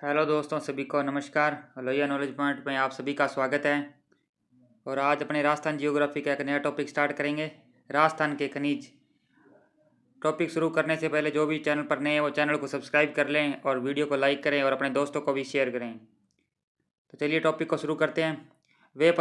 Hello दोस्तों, सभी को नमस्कार। लोहिया नॉलेज पॉइंट में आप सभी का स्वागत है। और आज अपने राजस्थान जियोग्राफी का एक नया टॉपिक स्टार्ट करेंगे, राजस्थान के खनिज। टॉपिक शुरू करने से पहले जो भी चैनल पर नए हैं वो चैनल को सब्सक्राइब कर लें और वीडियो को लाइक करें और अपने दोस्तों को भी शेयर करें। तो चलिए टॉपिक को शुरू करते हैं। वे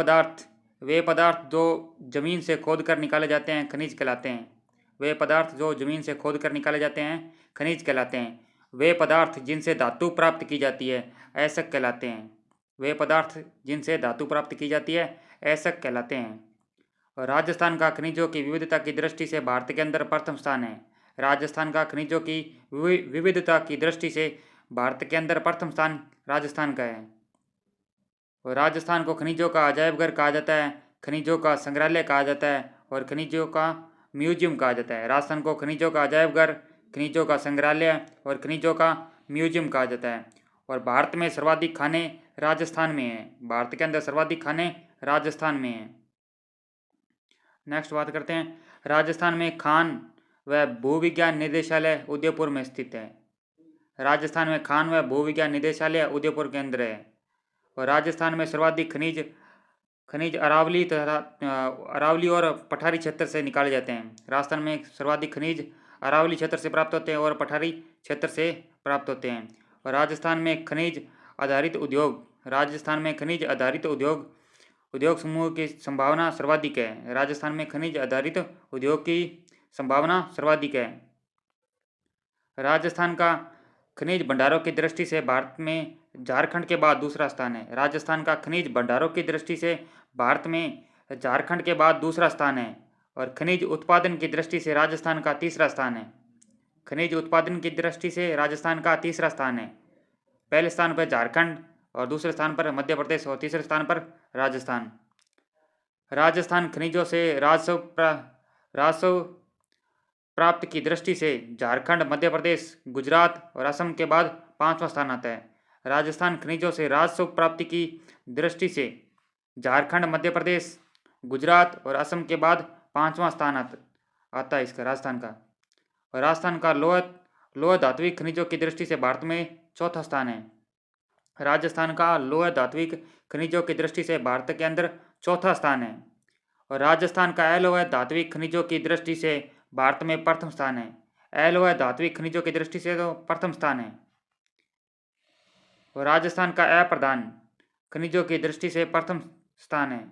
पदार्थ जो ज़मीन से खोद कर निकाले जाते हैं खनिज कहलाते हैं। वे पदार्थ जो ज़मीन से खोद कर निकाले जाते हैं खनिज कहलाते हैं। वे पदार्थ जिनसे धातु प्राप्त की जाती है ऐसक कहलाते हैं। वे पदार्थ जिनसे धातु प्राप्त की जाती है ऐसक कहलाते हैं। और राजस्थान का खनिजों की विविधता की दृष्टि से भारत के अंदर प्रथम स्थान है। राजस्थान का खनिजों की विविधता की दृष्टि से भारत के अंदर प्रथम स्थान राजस्थान का है। और राजस्थान को खनिजों का अजायब घर कहा जाता है, खनिजों का संग्रहालय कहा जाता है और खनिजों का म्यूजियम कहा जाता है। राजस्थान को खनिजों का अजायब घर, खनिजों का संग्रहालय और खनिजों का म्यूजियम कहा जाता है। और भारत में सर्वाधिक खाने राजस्थान में हैं। भारत के अंदर सर्वाधिक खाने राजस्थान में हैं। नेक्स्ट बात करते हैं, राजस्थान में खान व भूविज्ञान निदेशालय उदयपुर में स्थित है। राजस्थान में खान व भूविज्ञान निदेशालय उदयपुर के अंदर है। और राजस्थान में सर्वाधिक खनिज खनिज अरावली तथा अरावली और पठारी क्षेत्र से निकाले जाते हैं। राजस्थान में सर्वाधिक खनिज अरावली क्षेत्र से प्राप्त होते हैं और पठारी क्षेत्र से प्राप्त होते हैं। और राजस्थान में खनिज आधारित उद्योग समूह की संभावना सर्वाधिक है। राजस्थान में खनिज आधारित उद्योग की संभावना सर्वाधिक है। राजस्थान का खनिज भंडारों की दृष्टि से भारत में झारखंड के बाद दूसरा स्थान है। राजस्थान का खनिज भंडारों की दृष्टि से भारत में झारखंड के बाद दूसरा स्थान है। और खनिज उत्पादन की दृष्टि से राजस्थान का तीसरा स्थान है। खनिज उत्पादन की दृष्टि से राजस्थान का तीसरा स्थान है। पहले स्थान पर झारखंड और दूसरे स्थान पर मध्य प्रदेश और तीसरे स्थान पर राजस्थान। राजस्थान खनिजों से राजस्व प्राप्त की दृष्टि से झारखंड, मध्य प्रदेश, गुजरात और असम के बाद पांचवा स्थान आता है। राजस्थान खनिजों से राजस्व प्राप्ति की दृष्टि से झारखंड, मध्य प्रदेश, गुजरात और असम के बाद पांचवा स्थान आता है इसका राजस्थान का। और राजस्थान का लोह धात्विक खनिजों की दृष्टि से भारत में चौथा स्थान है। राजस्थान का लोह धात्विक खनिजों की दृष्टि से भारत के अंदर चौथा स्थान है। और राजस्थान का अलोह धात्विक खनिजों की दृष्टि से भारत में प्रथम स्थान है। अलोह धात्विक खनिजों की दृष्टि से तो प्रथम स्थान है। और राजस्थान का अप्रधान खनिजों की दृष्टि से प्रथम स्थान है।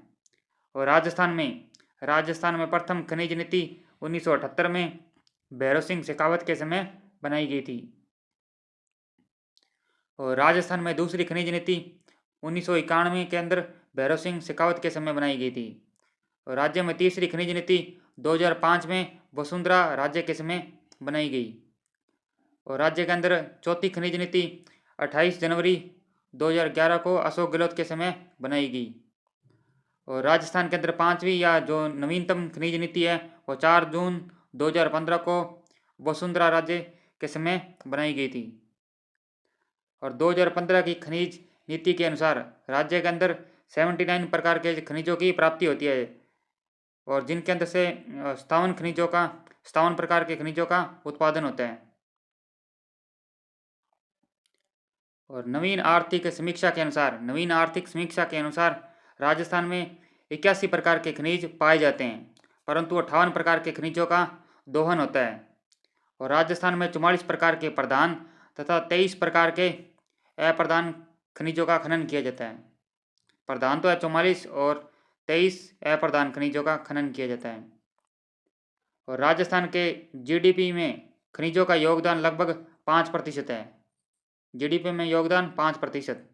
और राजस्थान में प्रथम खनिज नीति 1978 में भैरव सिंह शेखावत के समय बनाई गई थी। और राजस्थान में दूसरी खनिज नीति 1991 के अंदर भैरव सिंह शेखावत के समय बनाई गई थी। और राज्य में तीसरी खनिज नीति 2005 में वसुंधरा राज्य के समय बनाई गई। और राज्य के अंदर चौथी खनिज नीति 28 जनवरी 2011 को अशोक गहलोत के समय बनाई गई। और राजस्थान के अंदर पांचवी या जो नवीनतम खनिज नीति है वो 4 जून 2015 को वसुंधरा राज्य के समय बनाई गई थी। और 2015 की खनिज नीति के अनुसार राज्य के अंदर 79 प्रकार के खनिजों की प्राप्ति होती है और जिनके अंदर से 57 प्रकार के खनिजों का उत्पादन होता है। और नवीन आर्थिक समीक्षा के अनुसार राजस्थान में 81 प्रकार के खनिज पाए जाते हैं, परंतु 58 प्रकार के खनिजों का दोहन होता है। और राजस्थान में 44 प्रकार के प्रधान तथा 23 प्रकार के अप्रधान खनिजों का खनन किया जाता है। प्रधान तो है 44 और 23 अप्रधान खनिजों का खनन किया जाता है। और राजस्थान के जीडीपी में खनिजों का योगदान लगभग 5% है। जीडीपी में योगदान 5%।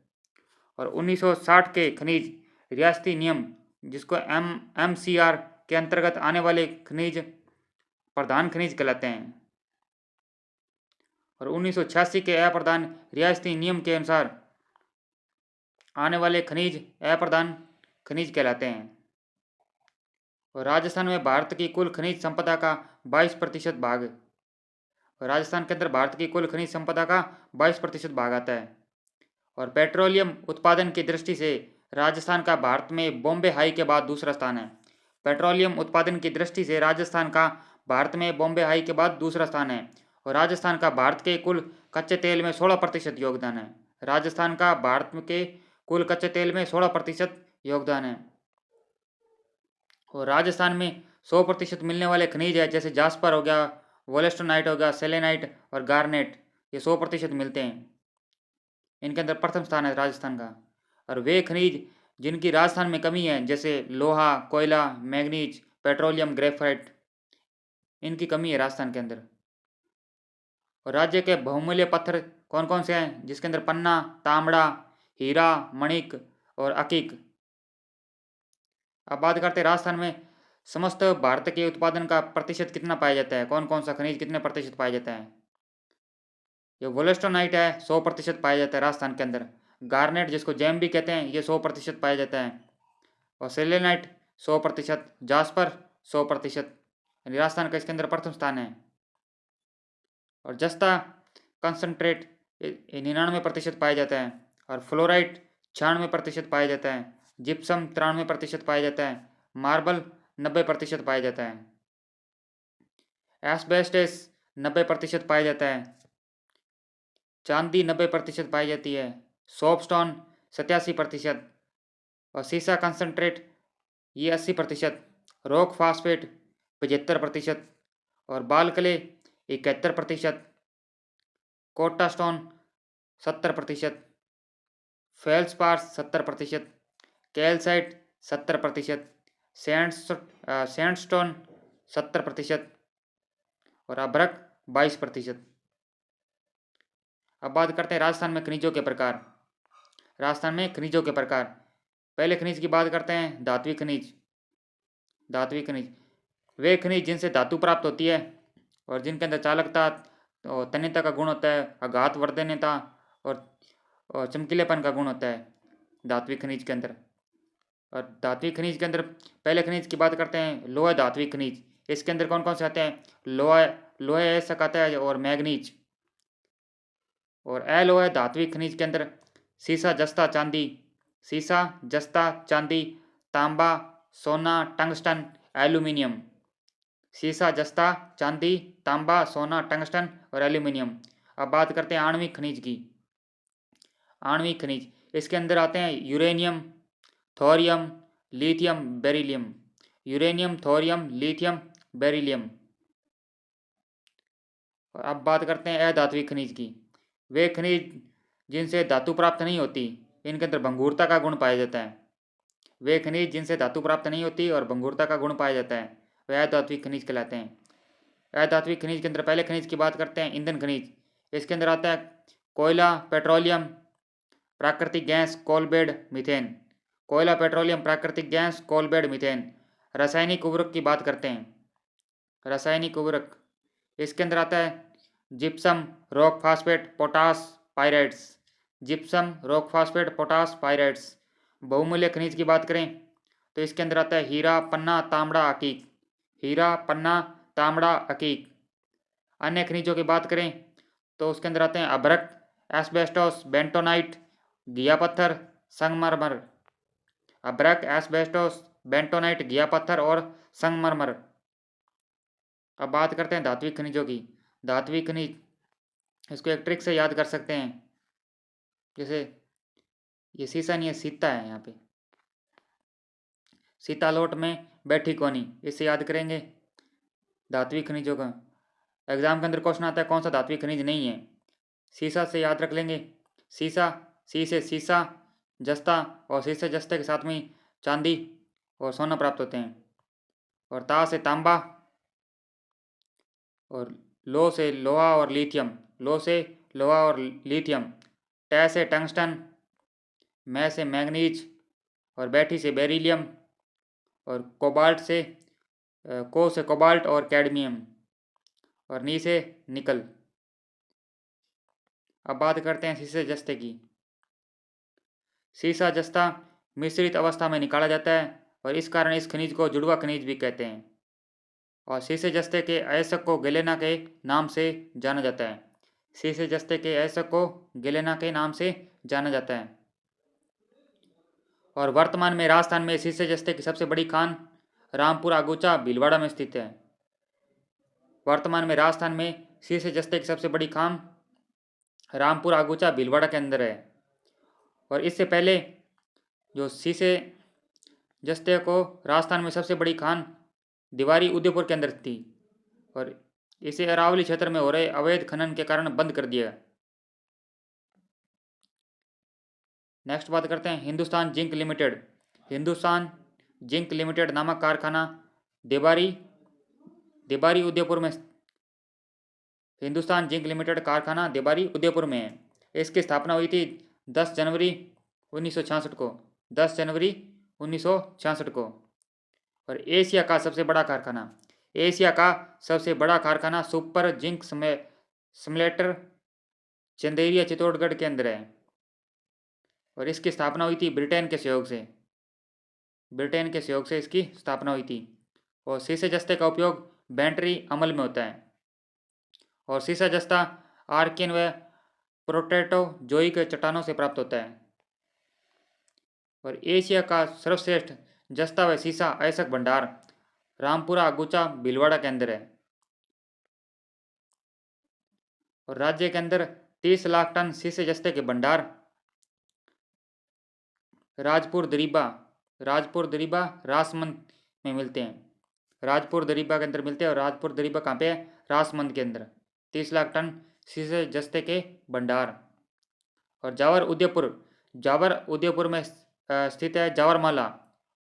और 1960 के खनिज रियासती नियम, जिसको MCR के अंतर्गत आने वाले खनिज प्रधान खनिज कहलाते हैं। और 1986 के अप्रधान रियासती नियम के अनुसार आने वाले खनिज अप्रधान खनिज कहलाते हैं। और राजस्थान में भारत की कुल खनिज संपदा का 22% भाग, राजस्थान के अंदर भारत की कुल खनिज संपदा का 22% भाग आता है। और पेट्रोलियम उत्पादन की दृष्टि से राजस्थान का भारत में बॉम्बे हाई के बाद दूसरा स्थान है। पेट्रोलियम उत्पादन की दृष्टि से राजस्थान का भारत में बॉम्बे हाई के बाद दूसरा स्थान है। और राजस्थान का भारत के कुल कच्चे तेल में 16% योगदान है। राजस्थान का भारत के कुल कच्चे तेल में 16% योगदान है। और राजस्थान में 100% मिलने वाले खनिज है, जैसे जास्पर हो गया, वोलेस्टोनाइट हो गया, सेलेनाइट और गार्नेट, ये 100% मिलते हैं। इनके अंदर प्रथम स्थान है राजस्थान का। और वे खनिज जिनकी राजस्थान में कमी है, जैसे लोहा, कोयला, मैग्नीज, पेट्रोलियम, ग्रेफाइट, इनकी कमी है राजस्थान के अंदर। और राज्य के बहुमूल्य पत्थर कौन कौन से हैं, जिसके अंदर पन्ना, तांबड़ा, हीरा, मणिक और अकीक। अब बात करते हैं राजस्थान में समस्त भारत के उत्पादन का प्रतिशत कितना पाया जाता है, कौन कौन सा खनिज कितने प्रतिशत पाया जाता है। ये वोलेस्टोनाइट है, 100% पाया जाता है राजस्थान के अंदर। गार्नेट, जिसको जेम भी कहते हैं, ये 100% पाया जाता है। और सेलेनाइट 100%, जास्पर 100%, राजस्थान का इसके अंदर प्रथम स्थान है। और जस्ता कंसनट्रेट 99% पाया जाता है। और फ्लोराइट 96% पाया जाता है। जिप्सम 93% पाया जाता है। मार्बल 90% पाया जाता है। एस्बेस्टस 90% पाया जाता है। चांदी 90% पाई जाती है। सोपस्टोन 87%। और सीसा कंसनट्रेट ये 80%। Rock phosphate 75%। और ball clay 71%। Kota stone 70%। Feldspar 70%। Calcite 70%। Sandstone 70%। और अभ्रक 22%। अब बात करते हैं राजस्थान में खनिजों के प्रकार। राजस्थान में खनिजों के प्रकार, पहले खनिज की बात करते हैं धात्विक खनिज। धात्विक खनिज वे खनिज जिनसे धातु प्राप्त होती है और जिनके अंदर चालकता और तन्यता का गुण होता है, आघात वर्धन्यता और चमकीलेपन का गुण होता है धात्विक खनिज के अंदर। और धात्विक खनिज के अंदर पहले खनिज की बात करते हैं लोहा धात्विक खनिज। इसके अंदर कौन कौन से आते हैं, लोहा, लोहा ऐसा आता है, और मैग्नीज। और अलोहा धात्विक खनिज के अंदर सीसा, जस्ता, चांदी, सीसा, जस्ता, चांदी, तांबा, सोना, टंगस्टन, एल्यूमिनियम। सीसा, जस्ता, चांदी, तांबा, सोना, टंगस्टन और एल्यूमिनियम। अब बात करते हैं आणविक खनिज की। आणविक खनिज इसके अंदर आते हैं uranium, thorium, lithium, beryllium. Uranium, thorium, lithium, beryllium. और अब बात करते हैं अधात्विक खनिज की। वे खनिज जिनसे धातु प्राप्त नहीं होती, इनके अंदर भंगुरता का गुण पाया जाता है। वे खनिज जिनसे धातु प्राप्त नहीं होती और भंगुरता का गुण पाया जाता है, वे अधात्विक खनिज कहलाते हैं। अधात्विक खनिज के अंदर पहले खनिज की बात करते हैं ईंधन खनिज। इसके अंदर आता है कोयला, पेट्रोलियम, प्राकृतिक गैस, कोलबेड, मीथेन। कोयला, पेट्रोलियम, प्राकृतिक गैस, कोलबेड, मीथेन। रासायनिक उर्वरक की बात करते हैं। रासायनिक उर्वरक इसके अंदर आता है gypsum, rock phosphate, potash, pyrites. Gypsum, rock phosphate, potash, pyrites. बहुमूल्य खनिज की बात करें तो इसके अंदर आता है हीरा, पन्ना, तांबड़ा, अकीक। हीरा, पन्ना, तांबड़ा, अकीक। अन्य खनिजों की बात करें तो उसके अंदर आते हैं अभ्रक, एस्बेस्टोस, बेंटोनाइट, घिया पत्थर, संगमरमर। अभ्रक, एस्बेस्टोस, बेंटोनाइट, घिया पत्थर और संगमरमर। अब बात करते हैं धात्विक खनिजों की। धात्विक खनिज इसको एक ट्रिक से याद कर सकते हैं, जैसे ये सीसा नहीं है, सीता है यहाँ पे। सीतालोट में बैठी कोनी, इससे याद करेंगे धात्विक खनिजों का। एग्जाम के अंदर क्वेश्चन आता है कौन सा धात्विक खनिज नहीं है, सीसा से याद रख लेंगे। सीसा, सी से सीसा, जस्ता, और सीसे जस्ते के साथ में चांदी और सोना प्राप्त होते हैं। और ता से तांबा, और लो से लोहा और लिथियम। लो से लोहा और लिथियम। टे से टंगस्टन, मै से मैग्नीज, और बैठी से बेरिलियम। और कोबाल्ट से को से कोबाल्ट और कैडमियम। और नी से निकल। अब बात करते हैं सीसे जस्ते की। सीसा जस्ता मिश्रित अवस्था में निकाला जाता है और इस कारण इस खनिज को जुड़वा खनिज भी कहते हैं। और सीसे जस्ते के अयस्क को गेलेना के नाम से जाना जाता है। सीसे जस्ते के अयस्क को गेलेना के नाम से जाना जाता है। और वर्तमान में राजस्थान में सीसे जस्ते की सबसे बड़ी खान रामपुर आगूचा भीलवाड़ा में स्थित है। वर्तमान में राजस्थान में सीसे जस्ते की सबसे बड़ी खान रामपुर आगूचा भीलवाड़ा के अंदर है। और इससे पहले जो शीशे जस्ते को राजस्थान में सबसे बड़ी खान दीवारी उदयपुर के अंदर थी और इसे अरावली क्षेत्र में हो रहे अवैध खनन के कारण बंद कर दिया। नेक्स्ट बात करते हैं Hindustan zinc limited. Hindustan zinc limited नामक कारखाना देबारी देबारी उदयपुर में हिंदुस्तान जिंक लिमिटेड कारखाना देबारी उदयपुर में है। इसकी स्थापना हुई थी 10 जनवरी 1966 को 10 जनवरी 1966 को। और एशिया का सबसे बड़ा कारखाना एशिया का सबसे बड़ा कारखाना super zinc smelter Chanderiya Chittorgarh के अंदर है और इसकी स्थापना हुई थी ब्रिटेन के सहयोग से इसकी स्थापना हुई थी। और शीशे जस्ते का उपयोग बैटरी अमल में होता है और शीशा जस्ता आर्कियन व प्रोटेटो जोई के चट्टानों से प्राप्त होता है। और एशिया का सर्वश्रेष्ठ जस्ता व शीशा अयस्क भंडार रामपुरा अगुचा भीलवाड़ा के अंदर है। और राज्य के अंदर 30 लाख टन शीशे जस्ते के भंडार राजपुर दरीबा राजमंद में मिलते हैं। राजपुर दरीबा के अंदर मिलते हैं और राजपुर दरीबा कहाँ पे है? राजमंद के अंदर 30 लाख टन शीशे जस्ते के भंडार। और जावर उदयपुर में स्थित है जावरमाला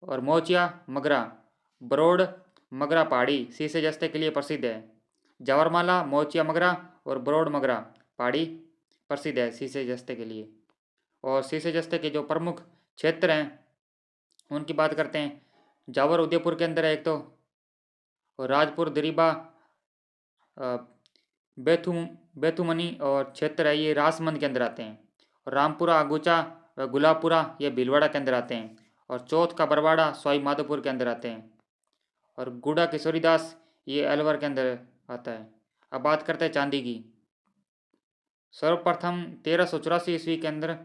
और मोचिया मगरा बरोड मगरा पहाड़ी शीशे जस्ते के लिए प्रसिद्ध है। जावरमाला मोचिया मगरा और बरोड मगरा पहाड़ी प्रसिद्ध है शीशे जस्ते के लिए। और शीशे जस्ते के जो प्रमुख क्षेत्र हैं उनकी बात करते हैं। जावर उदयपुर के अंदर है एक तो राजपुर दरीबा बेथुमनी और क्षेत्र है ये राजमंद के अंदर आते हैं। और रामपुरा अगुचा व गुलाबपुरा ये भीलवाड़ा के अंदर आते हैं। और चौथ का बरवाड़ा सवाई माधोपुर के अंदर आते हैं। और गुड़ा किशोरीदास ये अलवर के अंदर आता है। अब बात करते हैं चांदी की। सर्वप्रथम 1384 ईस्वी के अंदर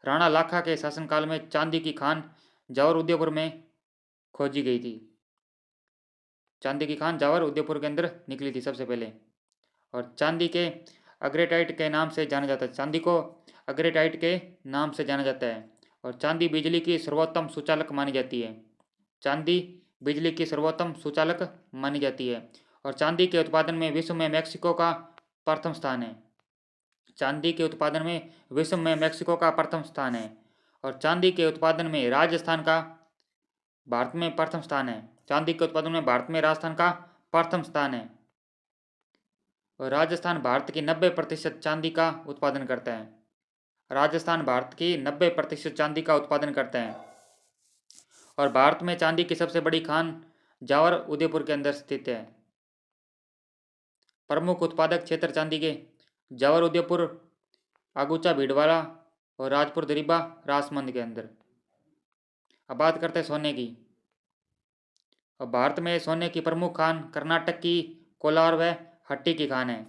राणा लाखा के शासनकाल में चांदी की खान जावर उदयपुर में खोजी गई थी। चांदी की खान जावर उदयपुर के अंदर निकली थी सबसे पहले। और चांदी के अग्रेटाइट के नाम से जाना जाता है। चांदी को अग्रेटाइट के नाम से जाना जाता है। और चांदी बिजली की सर्वोत्तम सुचालक मानी जाती है। चांदी बिजली की सर्वोत्तम सुचालक मानी जाती है। और चांदी के उत्पादन में विश्व में मैक्सिको का प्रथम स्थान है। चांदी के उत्पादन में विश्व में मैक्सिको का प्रथम स्थान है। और चांदी के उत्पादन में राजस्थान का भारत में प्रथम स्थान है। चांदी के उत्पादन में भारत में राजस्थान का प्रथम स्थान है। और राजस्थान भारत की 90% चांदी का उत्पादन करता है। राजस्थान भारत की 90% चांदी का उत्पादन करता है। और भारत में चांदी की सबसे बड़ी खान जावर उदयपुर के अंदर स्थित है। प्रमुख उत्पादक क्षेत्र चांदी के जावर उदयपुर आगुचा भीलवाड़ा और राजपुर दरीबा राजमंद के अंदर। अब बात करते हैं सोने की। और भारत में सोने की प्रमुख खान कर्नाटक की कोलार व हट्टी की खान है।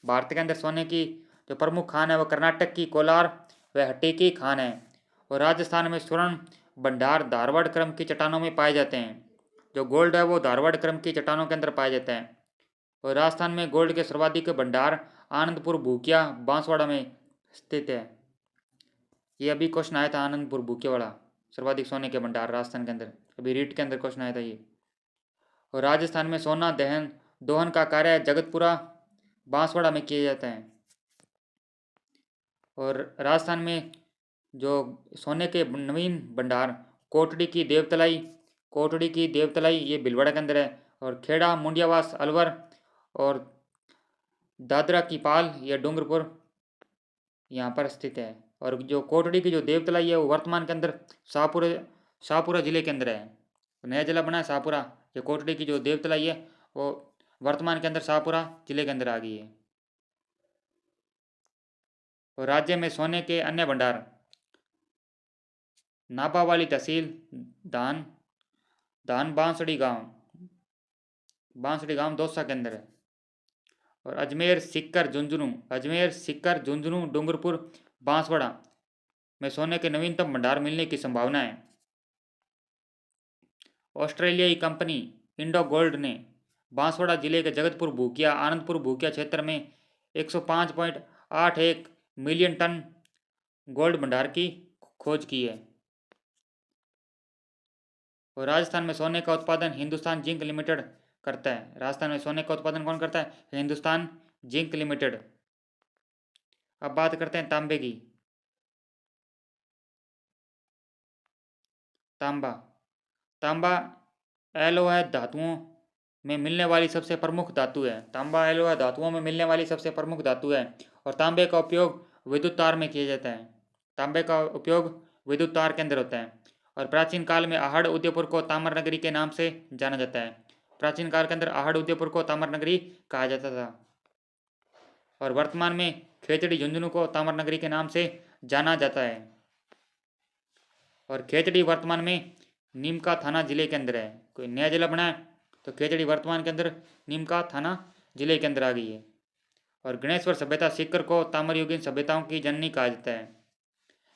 भारत के अंदर सोने की जो प्रमुख खान है वो कर्नाटक की कोलार व हट्टी की खान है। और राजस्थान में स्वर्ण भंडार धारवाड़ क्रम की चट्टानों में पाए जाते हैं। जो गोल्ड है वो धारवाड़ क्रम की चट्टानों के अंदर पाया जाता है। और राजस्थान में गोल्ड के सर्वाधिक भंडार आनंदपुर भूकिया बांसवाड़ा में स्थित है। ये अभी क्वेश्चन आया था आनंदपुर भूकिया वाला सर्वाधिक सोने के भंडार राजस्थान के अंदर अभी रीट के अंदर क्वेश्चन आया था ये। और राजस्थान में सोना दोहन का कार्य जगतपुरा बांसवाड़ा में किया जाता है। और राजस्थान में जो सोने के नवीन भंडार कोटड़ी की देवतलाई ये भीलवाड़ा के अंदर है। और खेड़ा मुंडियावास अलवर और दादरा की पाल या डूंगरपुर यहाँ पर स्थित है। और जो कोटड़ी की जो देवतलाई है वो वर्तमान के अंदर शाहपुरा जिले के अंदर है। नया जिला बना है शाहपुरा। ये कोटड़ी की जो देवतलाई है वो वर्तमान के अंदर शाहपुरा जिले के अंदर आ गई है। और राज्य में सोने के अन्य भंडार नाभा वाली तहसील धान बांसड़ी गांव दौसा के अंदर है। और अजमेर सिक्कर झुंझुनू डूंगरपुर बांसवाड़ा में सोने के नवीनतम भंडार मिलने की संभावना है। ऑस्ट्रेलियाई कंपनी इंडो गोल्ड ने बांसवाड़ा जिले के जगतपुर भूकिया आनंदपुर भूकिया क्षेत्र में 105.81 मिलियन टन गोल्ड भंडार की खोज की है। और राजस्थान में सोने का उत्पादन हिंदुस्तान जिंक लिमिटेड करता है। राजस्थान में सोने का उत्पादन कौन करता है? Hindustan zinc limited. अब बात करते हैं तांबे की। तांबा। तांबा एलोय धातुओं में मिलने वाली सबसे प्रमुख धातु है। तांबा एलोय धातुओं में मिलने वाली सबसे प्रमुख धातु है और तांबे का उपयोग विद्युत तार में किया जाता है। तांबे का उपयोग विद्युत तार के अंदर होता है और प्राचीन काल में आहड़ उदयपुर को ताम्र नगरी के नाम से जाना जाता है। प्राचीन काल के अंदर आहड़ उदयपुर को ताम्र नगरी कहा जाता था और वर्तमान में खेचड़ी झुंझुनू को ताम्र नगरी के नाम से जाना जाता है। और खेचड़ी वर्तमान में नीमका थाना जिले के अंदर है। कोई नया जिला बना है तो खेचड़ी वर्तमान के अंदर नीमका थाना जिले के अंदर आ गई है। और गणेश्वर सभ्यता सीकर को ताम्रयुगीन सभ्यताओं की जननी कहा जाता है।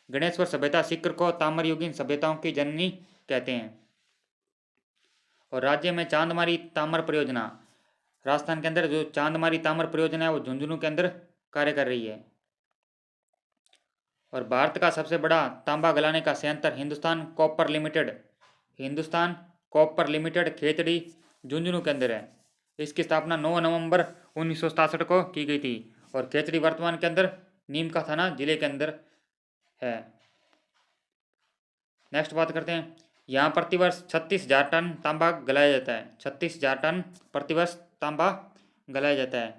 गणेश्वर सभ्यता सीकर को ताम्रयुगीन सभ्यताओं की जननी कहते हैं। और राज्य में चांदमारी ताम्र परियोजना, राजस्थान के अंदर जो चांदमारी ताम्र परियोजना है वो झुंझुनू के अंदर कार्य कर रही है। और भारत का सबसे बड़ा तांबा गलाने का संयंत्र Hindustan copper limited, Hindustan copper limited Khetri Jhunjhunu के अंदर है। इसकी स्थापना 9 नवंबर 1967 को की गई थी और खेतड़ी वर्तमान के अंदर नीमका थाना जिले के अंदर है। नेक्स्ट बात करते हैं। यहाँ प्रतिवर्ष 36,000 टन तांबा गलाया जाता है। 36,000 टन प्रतिवर्ष तांबा गलाया जाता है,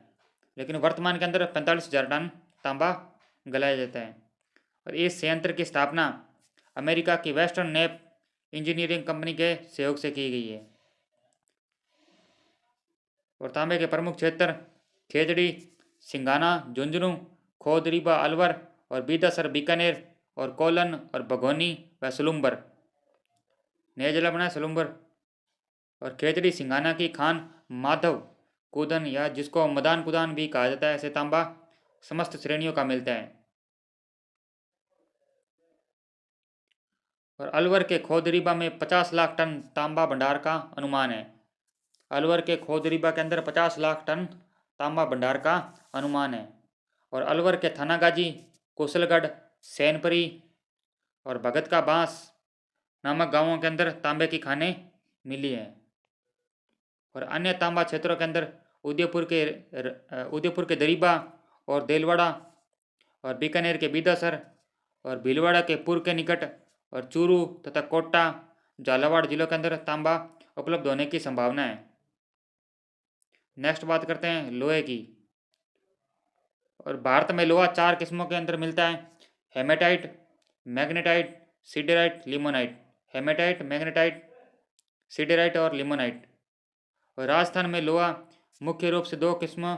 लेकिन वर्तमान के अंदर 45,000 टन तांबा गलाया जाता है। और इस संयंत्र की स्थापना अमेरिका की वेस्टर्न नेप इंजीनियरिंग कंपनी के सहयोग से की गई है। और तांबे के प्रमुख क्षेत्र खेजड़ी, सिंगाना, झुंझुनू, खोदरीबा अलवर और बीदासर बीकानेर और कोलन और भगोनी व सुलुम्बर। नया जिला बना है सुलुम्बर। और खेजड़ी सिंगाना की खान माधव कुदन या जिसको मदान कुदान भी कहा जाता है से तांबा समस्त श्रेणियों का मिलता है। और अलवर के खोदरीबा में 50 लाख टन तांबा भंडार का अनुमान है। अलवर के खोदरीबा के अंदर 50 लाख टन तांबा भंडार का अनुमान है। और अलवर के थानागाजी, कुशलगढ़, सैनपरी और भगत का बांस नामक गांवों के अंदर तांबे की खानें मिली हैं। और अन्य तांबा क्षेत्रों के अंदर उदयपुर के दरीबा और देलवाड़ा और बीकानेर के बीदासर और भीलवाड़ा के पुर के निकट और चूरू तथा कोटा, झालावाड़ जिलों के अंदर तांबा उपलब्ध होने की संभावना है। नेक्स्ट बात करते हैं लोहे की। और भारत में लोहा 4 किस्मों के अंदर मिलता है: hematite, magnetite, siderite, limonite. Hematite, magnetite, siderite और लिमोनाइट। और राजस्थान में लोहा मुख्य रूप से 2 किस्मों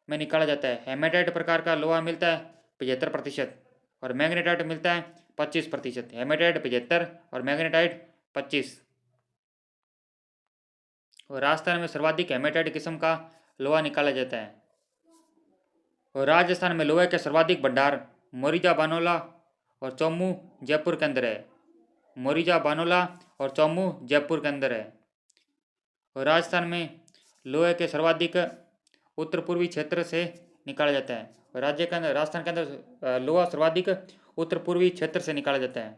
में निकाला जाता है। हेमेटाइट प्रकार का लोहा मिलता है 75% और मैग्नेटाइट मिलता है 25%। हेमेटाइट 75 और मैग्नेटाइट 25। और राजस्थान में सर्वाधिक हेमेटाइट किस्म का लोहा निकाला जाता है। और राजस्थान में लोहे के सर्वाधिक भंडार मोरिजा बानोला और चौमू जयपुर के अंदर है। मोरिजा बानोला और चौमू जयपुर के अंदर है। और राजस्थान में लोहे के सर्वाधिक उत्तर पूर्वी क्षेत्र से निकाला जाता है। और राज्य के अंदर राजस्थान के अंदर लोहा सर्वाधिक उत्तर पूर्वी क्षेत्र से निकाला जाता है।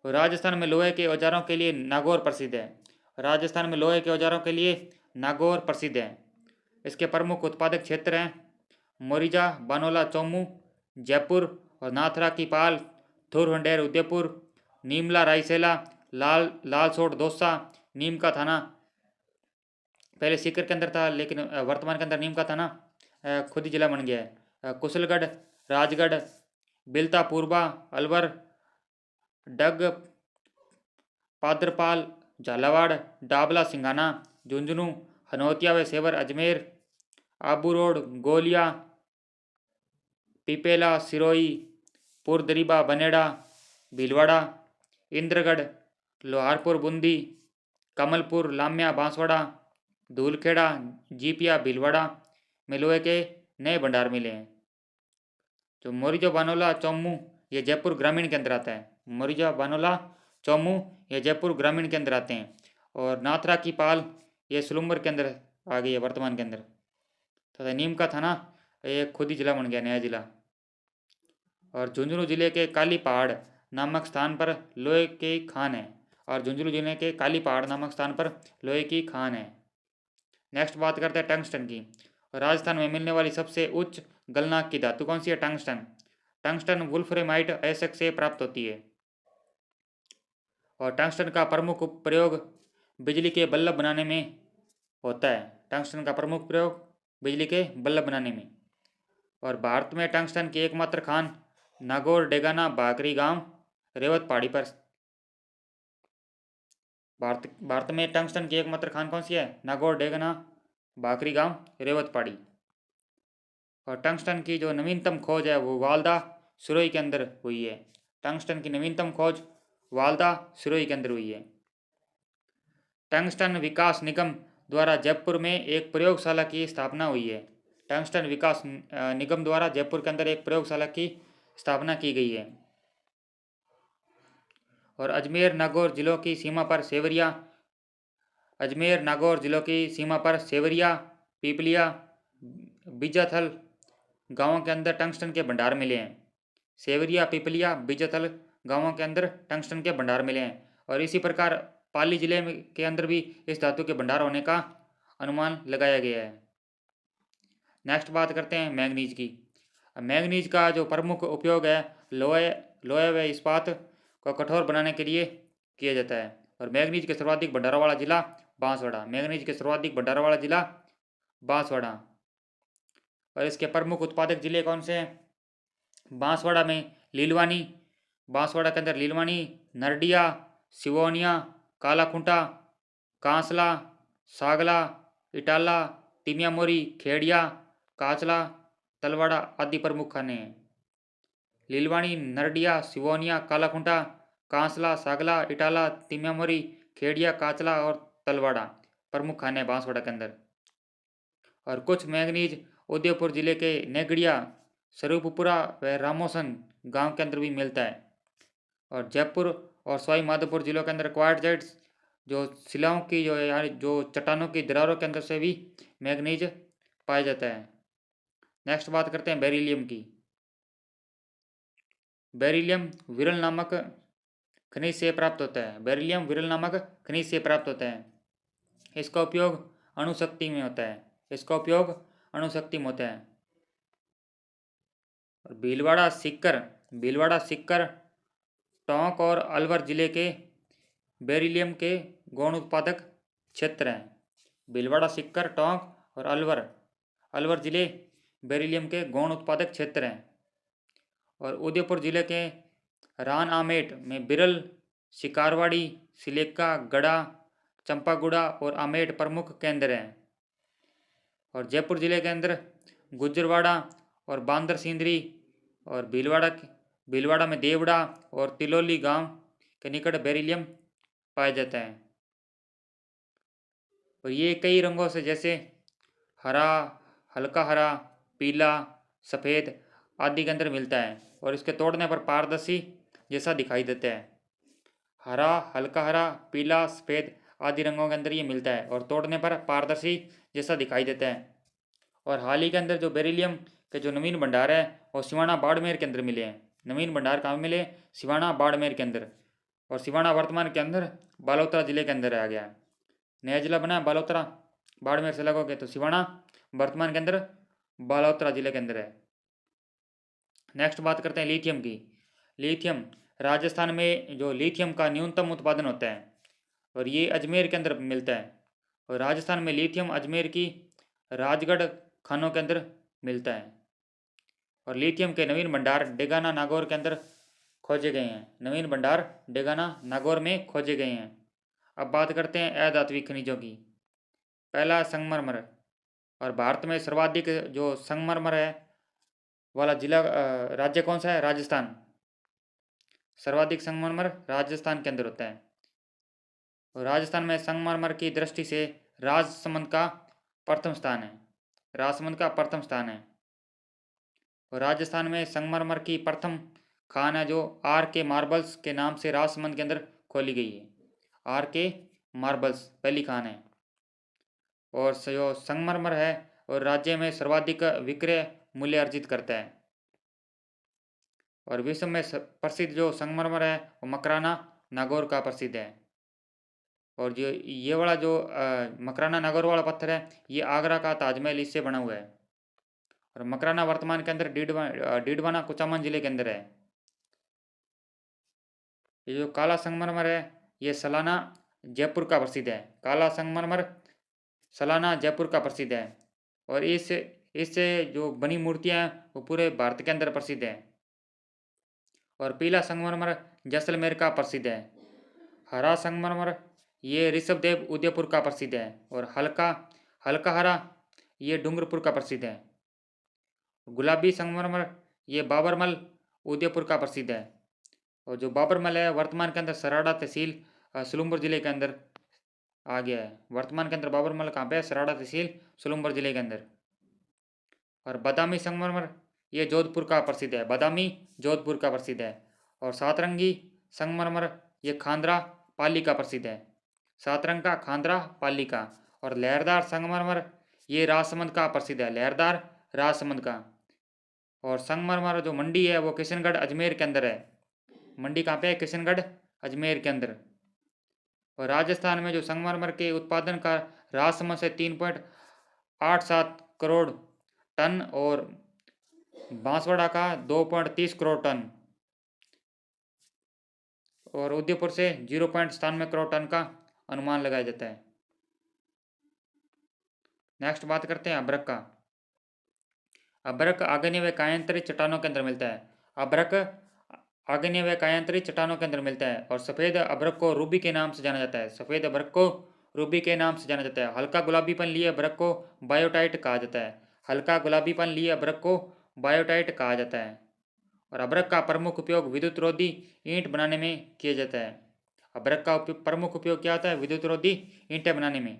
और राजस्थान में लोहे के औजारों के लिए नागौर प्रसिद्ध है। राजस्थान में लोहे के औजारों के लिए नागौर प्रसिद्ध है। इसके प्रमुख उत्पादक क्षेत्र हैं मोरिजा बानोला चौमू जयपुर और नाथरा की पाल, थुरहंडेर उदयपुर, नीमला रायसेला, लालसोट दौसा, नीम का थाना पहले सीकर के अंदर था लेकिन वर्तमान के अंदर नीम का थाना खुद ही जिला बन गया है। कुशलगढ़, राजगढ़, बिलता पूर्वा, अलवर, डग, पादरपाल, झालावाड़, डाबला, सिंगाना, झुंझुनू, हनोतिया व सेवर, अजमेर, आबू रोड, गोलिया, पिपेला, सिरोही, पुरदरीबा, बनेड़ा, भीलवाड़ा, इंद्रगढ़, लोहारपुर, बूंदी, कमलपुर, लाम्या, बांसवाड़ा, धूलखेड़ा, जीपिया, भीलवाड़ा में लोहे के नए भंडार मिले हैं। जो मोरिजा बानोला चौमू ये जयपुर ग्रामीण के अंदर आता है। मोरिजा बानोला चौमू ये जयपुर ग्रामीण के अंदर आते हैं। और नाथरा की पाल ये सुलुम्बर के अंदर आ गई है वर्तमान के अंदर। तथा नीम का थाना ये खुद ही जिला बन गया, नया जिला। और झुंझुनू जिले के काली पहाड़ नामक स्थान पर लोहे की खान है। और झुंझुनू जिले के काली पहाड़ नामक स्थान पर लोहे की खान है। नेक्स्ट बात करते हैं टंगस्टन की। राजस्थान में मिलने वाली सबसे उच्च गलनांक की धातु कौन सी है? टंगस्टन। टंगस्टन वुल्फ्रेमाइट अयस्क से प्राप्त होती है। और टंगस्टन का प्रमुख प्रयोग बिजली के बल्ब बनाने में होता है। टंगस्टन का प्रमुख प्रयोग बिजली के बल्ब बनाने में। और भारत में टंगस्टन की एकमात्र खान नागौर डेगाना भाकरी गांव रेवत पहाड़ी पर। भारत में टंगस्टन की एकमात्र खान कौन सी है? नागौर डेगाना भाकरी गांव रेवत पहाड़ी। और टंगस्टन की जो नवीनतम खोज है वो वालदा सुरोई के अंदर हुई है। टंगस्टन की नवीनतम खोज वालदा सुरोई के अंदर हुई है। टंगस्टन विकास निगम द्वारा जयपुर में एक प्रयोगशाला की स्थापना हुई है। टंगस्टन विकास निगम द्वारा जयपुर के अंदर एक प्रयोगशाला की स्थापना की गई है। और अजमेर नागौर जिलों की सीमा पर सेवरिया पीपलिया बीजाथल गांवों के अंदर टंगस्टन के भंडार मिले हैं। सेवरिया पीपलिया बीजाथल गांवों के अंदर टंगस्टन के भंडार मिले हैं। और इसी प्रकार पाली जिले के अंदर भी इस धातु के भंडार होने का अनुमान लगाया गया है। नेक्स्ट बात करते हैं मैंगनीज की। मैंगनीज का जो प्रमुख उपयोग है लोहे व इस्पात को कठोर बनाने के लिए किया जाता है। और मैंगनीज के सर्वाधिक भंडारों वाला जिला बांसवाड़ा। मैंगनीज के सर्वाधिक भंडारों वाला जिला बांसवाड़ा। और इसके प्रमुख उत्पादक जिले कौन से हैं? बांसवाड़ा में लीलवानी, बांसवाड़ा के अंदर लीलवानी, नरडिया, सिवोनिया, कालाखुंटा, कांसला, सागला, इटाला, तिमियामोरी, खेड़िया, काचला, तलवाड़ा आदि प्रमुख खाने हैं। लीलवानी, नरडिया, सिवोनिया, कालाखुंटा, कांसला, सागला, इटाला, तिमियामोरी, खेड़िया, काचला और तलवाड़ा प्रमुख खाने हैं बांसवाड़ा के अंदर। और कुछ मैंगनीज उदयपुर जिले के नेगड़िया, स्वरूपपुरा व रामोसन गांव के अंदर भी मिलता है। और जयपुर और सवाई माधोपुर जिलों के अंदर क्वार्टजाइट्स जो शिलाओं की जो चट्टानों की दरारों के अंदर से भी मैंगनीज पाया जाता है। नेक्स्ट बात करते हैं बेरिलियम की। बेरिलियम विरल नामक खनिज से प्राप्त होता है। बेरिलियम विरल नामक खनिज से प्राप्त होता है। इसका उपयोग अणुशक्ति में होता है। इसका उपयोग अणुशक्ति में होता है। और भीलवाड़ा सीकर टोंक और अलवर जिले के बेरिलियम के गौण उत्पादक क्षेत्र हैं। भीलवाड़ा सीकर टोंक और अलवर जिले बेरिलियम के गौण उत्पादक क्षेत्र हैं। और उदयपुर जिले के रान आमेट में बिरल, शिकारवाड़ी, सिलेका, गड़ा, चंपागुड़ा और आमेट प्रमुख केंद्र हैं। और जयपुर जिले के अंदर गुजरवाड़ा और बांदर सिंदरी और भीलवाड़ा में देवड़ा और तिलोली गांव के निकट बेरिलियम पाया जाता है। और ये कई रंगों से जैसे हरा, हल्का हरा, पीला, सफ़ेद आदि के अंदर मिलता है। और इसके तोड़ने पर पारदर्शी जैसा दिखाई देता है। हरा, हल्का हरा, पीला, सफ़ेद आदि रंगों के अंदर ये मिलता है और तोड़ने पर पारदर्शी जैसा दिखाई देता है। और हाल ही के अंदर जो बेरिलियम के जो नवीन भंडार है वो सिवाना बाड़मेर के अंदर मिले हैं। नवीन भंडार कहाँ मिले? सिवाना बाड़मेर के अंदर। और सिवाना वर्तमान के अंदर बालोतरा जिले के अंदर आ गया है। नया जिला बना है बालोतरा। बाड़मेर से लगोगे तो सिवाना वर्तमान के अंदर बालोतरा जिले के अंदर है। नेक्स्ट बात करते हैं लिथियम की। लिथियम राजस्थान में जो लिथियम का न्यूनतम उत्पादन होता है और ये अजमेर के अंदर मिलता है। और राजस्थान में लिथियम अजमेर की राजगढ़ खानों के अंदर मिलता है। और लिथियम के नवीन भंडार डेगाना नागौर के अंदर खोजे गए हैं। नवीन भंडार डेगाना नागौर में खोजे गए हैं। अब बात करते हैं अधात्विक खनिजों की। पहला संगमरमर। और भारत में सर्वाधिक जो संगमरमर है वाला जिला राज्य कौन सा है? राजस्थान। सर्वाधिक संगमरमर राजस्थान के अंदर होता है। और राजस्थान में संगमरमर की दृष्टि से राजसमंद का प्रथम स्थान है। राजसमंद का प्रथम स्थान है। और राजस्थान में संगमरमर की प्रथम खान है जो आर के मार्बल्स के नाम से राजसमंद के अंदर खोली गई है। आर के मार्बल्स पहली खान है। और जो संगमरमर है और राज्य में सर्वाधिक विक्रय मूल्य अर्जित करता है। और विश्व में प्रसिद्ध जो संगमरमर है वो मकराना नागौर का प्रसिद्ध है। और जो ये वाला जो मकराना नागौर वाला पत्थर है ये आगरा का ताजमहल इससे बना हुआ है। और मकराना वर्तमान के अंदर डीडवाना कुचामन जिले के अंदर है। ये जो काला संगमरमर है ये सलाना जयपुर का प्रसिद्ध है। काला संगमरमर सलाना जयपुर का प्रसिद्ध है। और इससे जो बनी मूर्तियाँ हैं वो पूरे भारत के अंदर प्रसिद्ध है। और पीला संगमरमर जैसलमेर का प्रसिद्ध है। हरा संगमरमर ये ऋषभदेव उदयपुर का प्रसिद्ध है। और हल्का हल्का हरा ये डूंगरपुर का प्रसिद्ध है। गुलाबी संगमरमर ये बाबरमल उदयपुर का प्रसिद्ध है। और जो बाबरमल है वर्तमान के अंदर सराड़ा तहसील सलूमपुर जिले के अंदर आ गया है। वर्तमान के अंदर बाबरमल कहाँ पे है? सराड़ा तहसील सलूमपुर जिले के अंदर। और बादामी संगमरमर ये जोधपुर का प्रसिद्ध है। बादामी जोधपुर का प्रसिद्ध है। और सातरंगी संगमरमर ये खांद्रा पाली का प्रसिद्ध है। सातरंग का खांद्रा पाली का। और लहरदार संगमरमर ये राजसमंद का प्रसिद्ध है। लहरदार राजसमंद का। और संगमरमर जो मंडी है वो किशनगढ़ अजमेर के अंदर है। मंडी कहाँ पे है? किशनगढ़ अजमेर के अंदर। और राजस्थान में जो संगमरमर के उत्पादन का राजसमंद से 3.87 करोड़ टन और बांसवाड़ा का 2.30 करोड़ टन और उदयपुर से 0.97 करोड़ टन का अनुमान लगाया जाता है। नेक्स्ट बात करते हैं अभ्रक का। अभ्रक आग्नेय व कायांतरित चट्टानों के अंदर मिलता है। अभ्रक आग्नेय व कायांतरित चट्टानों के अंदर मिलता है। और सफ़ेद अभ्रक को रूबी के नाम से जाना जाता है। सफ़ेद अभ्रक को रूबी के नाम से जाना जाता है। हल्का गुलाबीपन लिए अभ्रक को बायोटाइट कहा जाता है। हल्का गुलाबीपन लिए अभ्रक को बायोटाइट कहा जाता है। और अभ्रक का प्रमुख उपयोग विद्युत रोधी ईंट बनाने में किया जाता है। अभ्रक का प्रमुख उपयोग क्या होता है? विद्युत रोधी ईंटें बनाने में।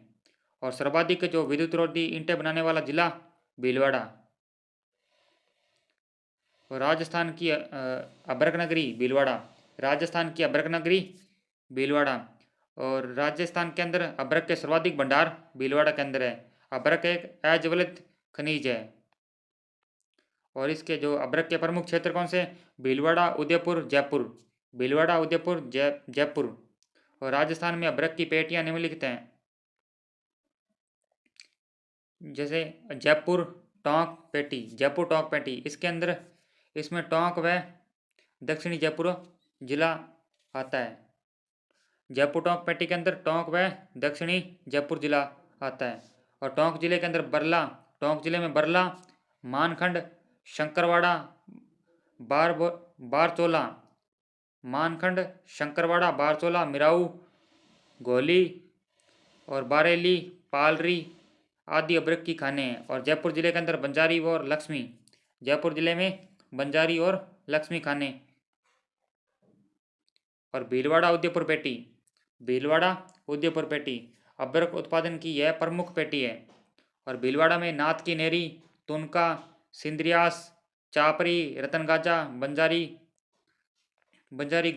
और सर्वाधिक जो विद्युत रोधी ईंटें बनाने वाला जिला भीलवाड़ा। और राजस्थान की अभ्रक नगरी भीलवाड़ा। राजस्थान की अभ्रक नगरी भीलवाड़ा। और राजस्थान के अंदर अभ्रक के सर्वाधिक भंडार भीलवाड़ा के अंदर है। अभ्रक एक अज्वलित खनिज है। और इसके जो अभ्रक के प्रमुख क्षेत्र कौन से? भीलवाड़ा जयपुर जयपुर। भीलवाड़ा जयपुर। और राजस्थान में अभ्रक की पेटियां निम्नलिखित हैं। जैसे जयपुर टोंक पेटी। जयपुर टोंक पेटी इसके अंदर इसमें टोंक व दक्षिणी जयपुर जिला आता है। जयपुर टोंक पेटी के अंदर टोंक व दक्षिणी जयपुर जिला आता है। और टोंक जिले के अंदर बरला टोंक जिले में बरला मानखंड शंकरवाड़ा बारचोला मानखंड शंकरवाड़ा बारचोला मिराऊ गोली और बारेली पालरी आदि अभ्रक की खाने हैं। और जयपुर जिले के अंदर बंजारी और लक्ष्मी। जयपुर जिले में बंजारी और लक्ष्मी खाने। और भीलवाड़ा उदयपुर पेटी। भीलवाड़ा उदयपुर पेटी अभ्रक उत्पादन की यह प्रमुख पेटी है। और भीलवाड़ा में नाथ की नेरी तुनका सिंद्रियास चापरी रतनगाजा बंजारी बंजारी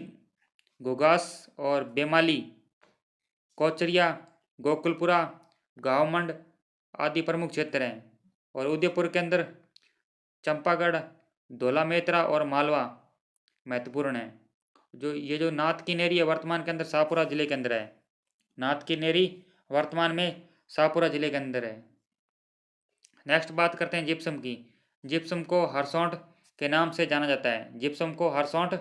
गोगास और बेमाली कोचरिया गोकुलपुरा गावमंड आदि प्रमुख क्षेत्र हैं। और उदयपुर के अंदर चंपागढ़ धोला मेत्रा और मालवा महत्वपूर्ण है। जो नाथ की नेरी है वर्तमान के अंदर शाहपुरा जिले के अंदर है। नाथ की नेरी वर्तमान में शाहपुरा जिले के अंदर है। नेक्स्ट बात करते हैं जिप्सम की। जिप्सम को हरसौंठ के नाम से जाना जाता है। जिप्सम को हरसौंठ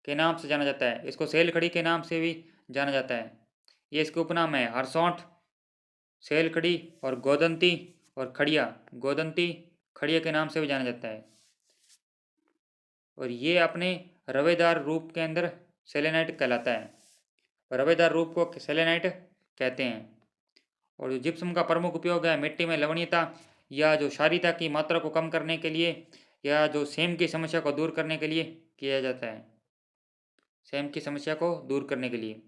के नाम से जाना जाता है। इसको सेलखड़ी के नाम से भी जाना जाता है। ये इसके उपनाम है हरसौंठ सेलखड़ी और गोदंती और खड़िया गोदंती खड़िया के नाम से भी जाना जाता है। और ये अपने रवेदार रूप के अंदर सेलेनाइट कहलाता है। रवेदार रूप को सेलेनाइट कहते हैं। और जो जिप्सम का प्रमुख उपयोग है मिट्टी में लवणीयता या जो क्षारीयता की मात्रा को कम करने के लिए या जो सेम की समस्या को दूर करने के लिए किया जाता है। सेम की समस्या को दूर करने के लिए।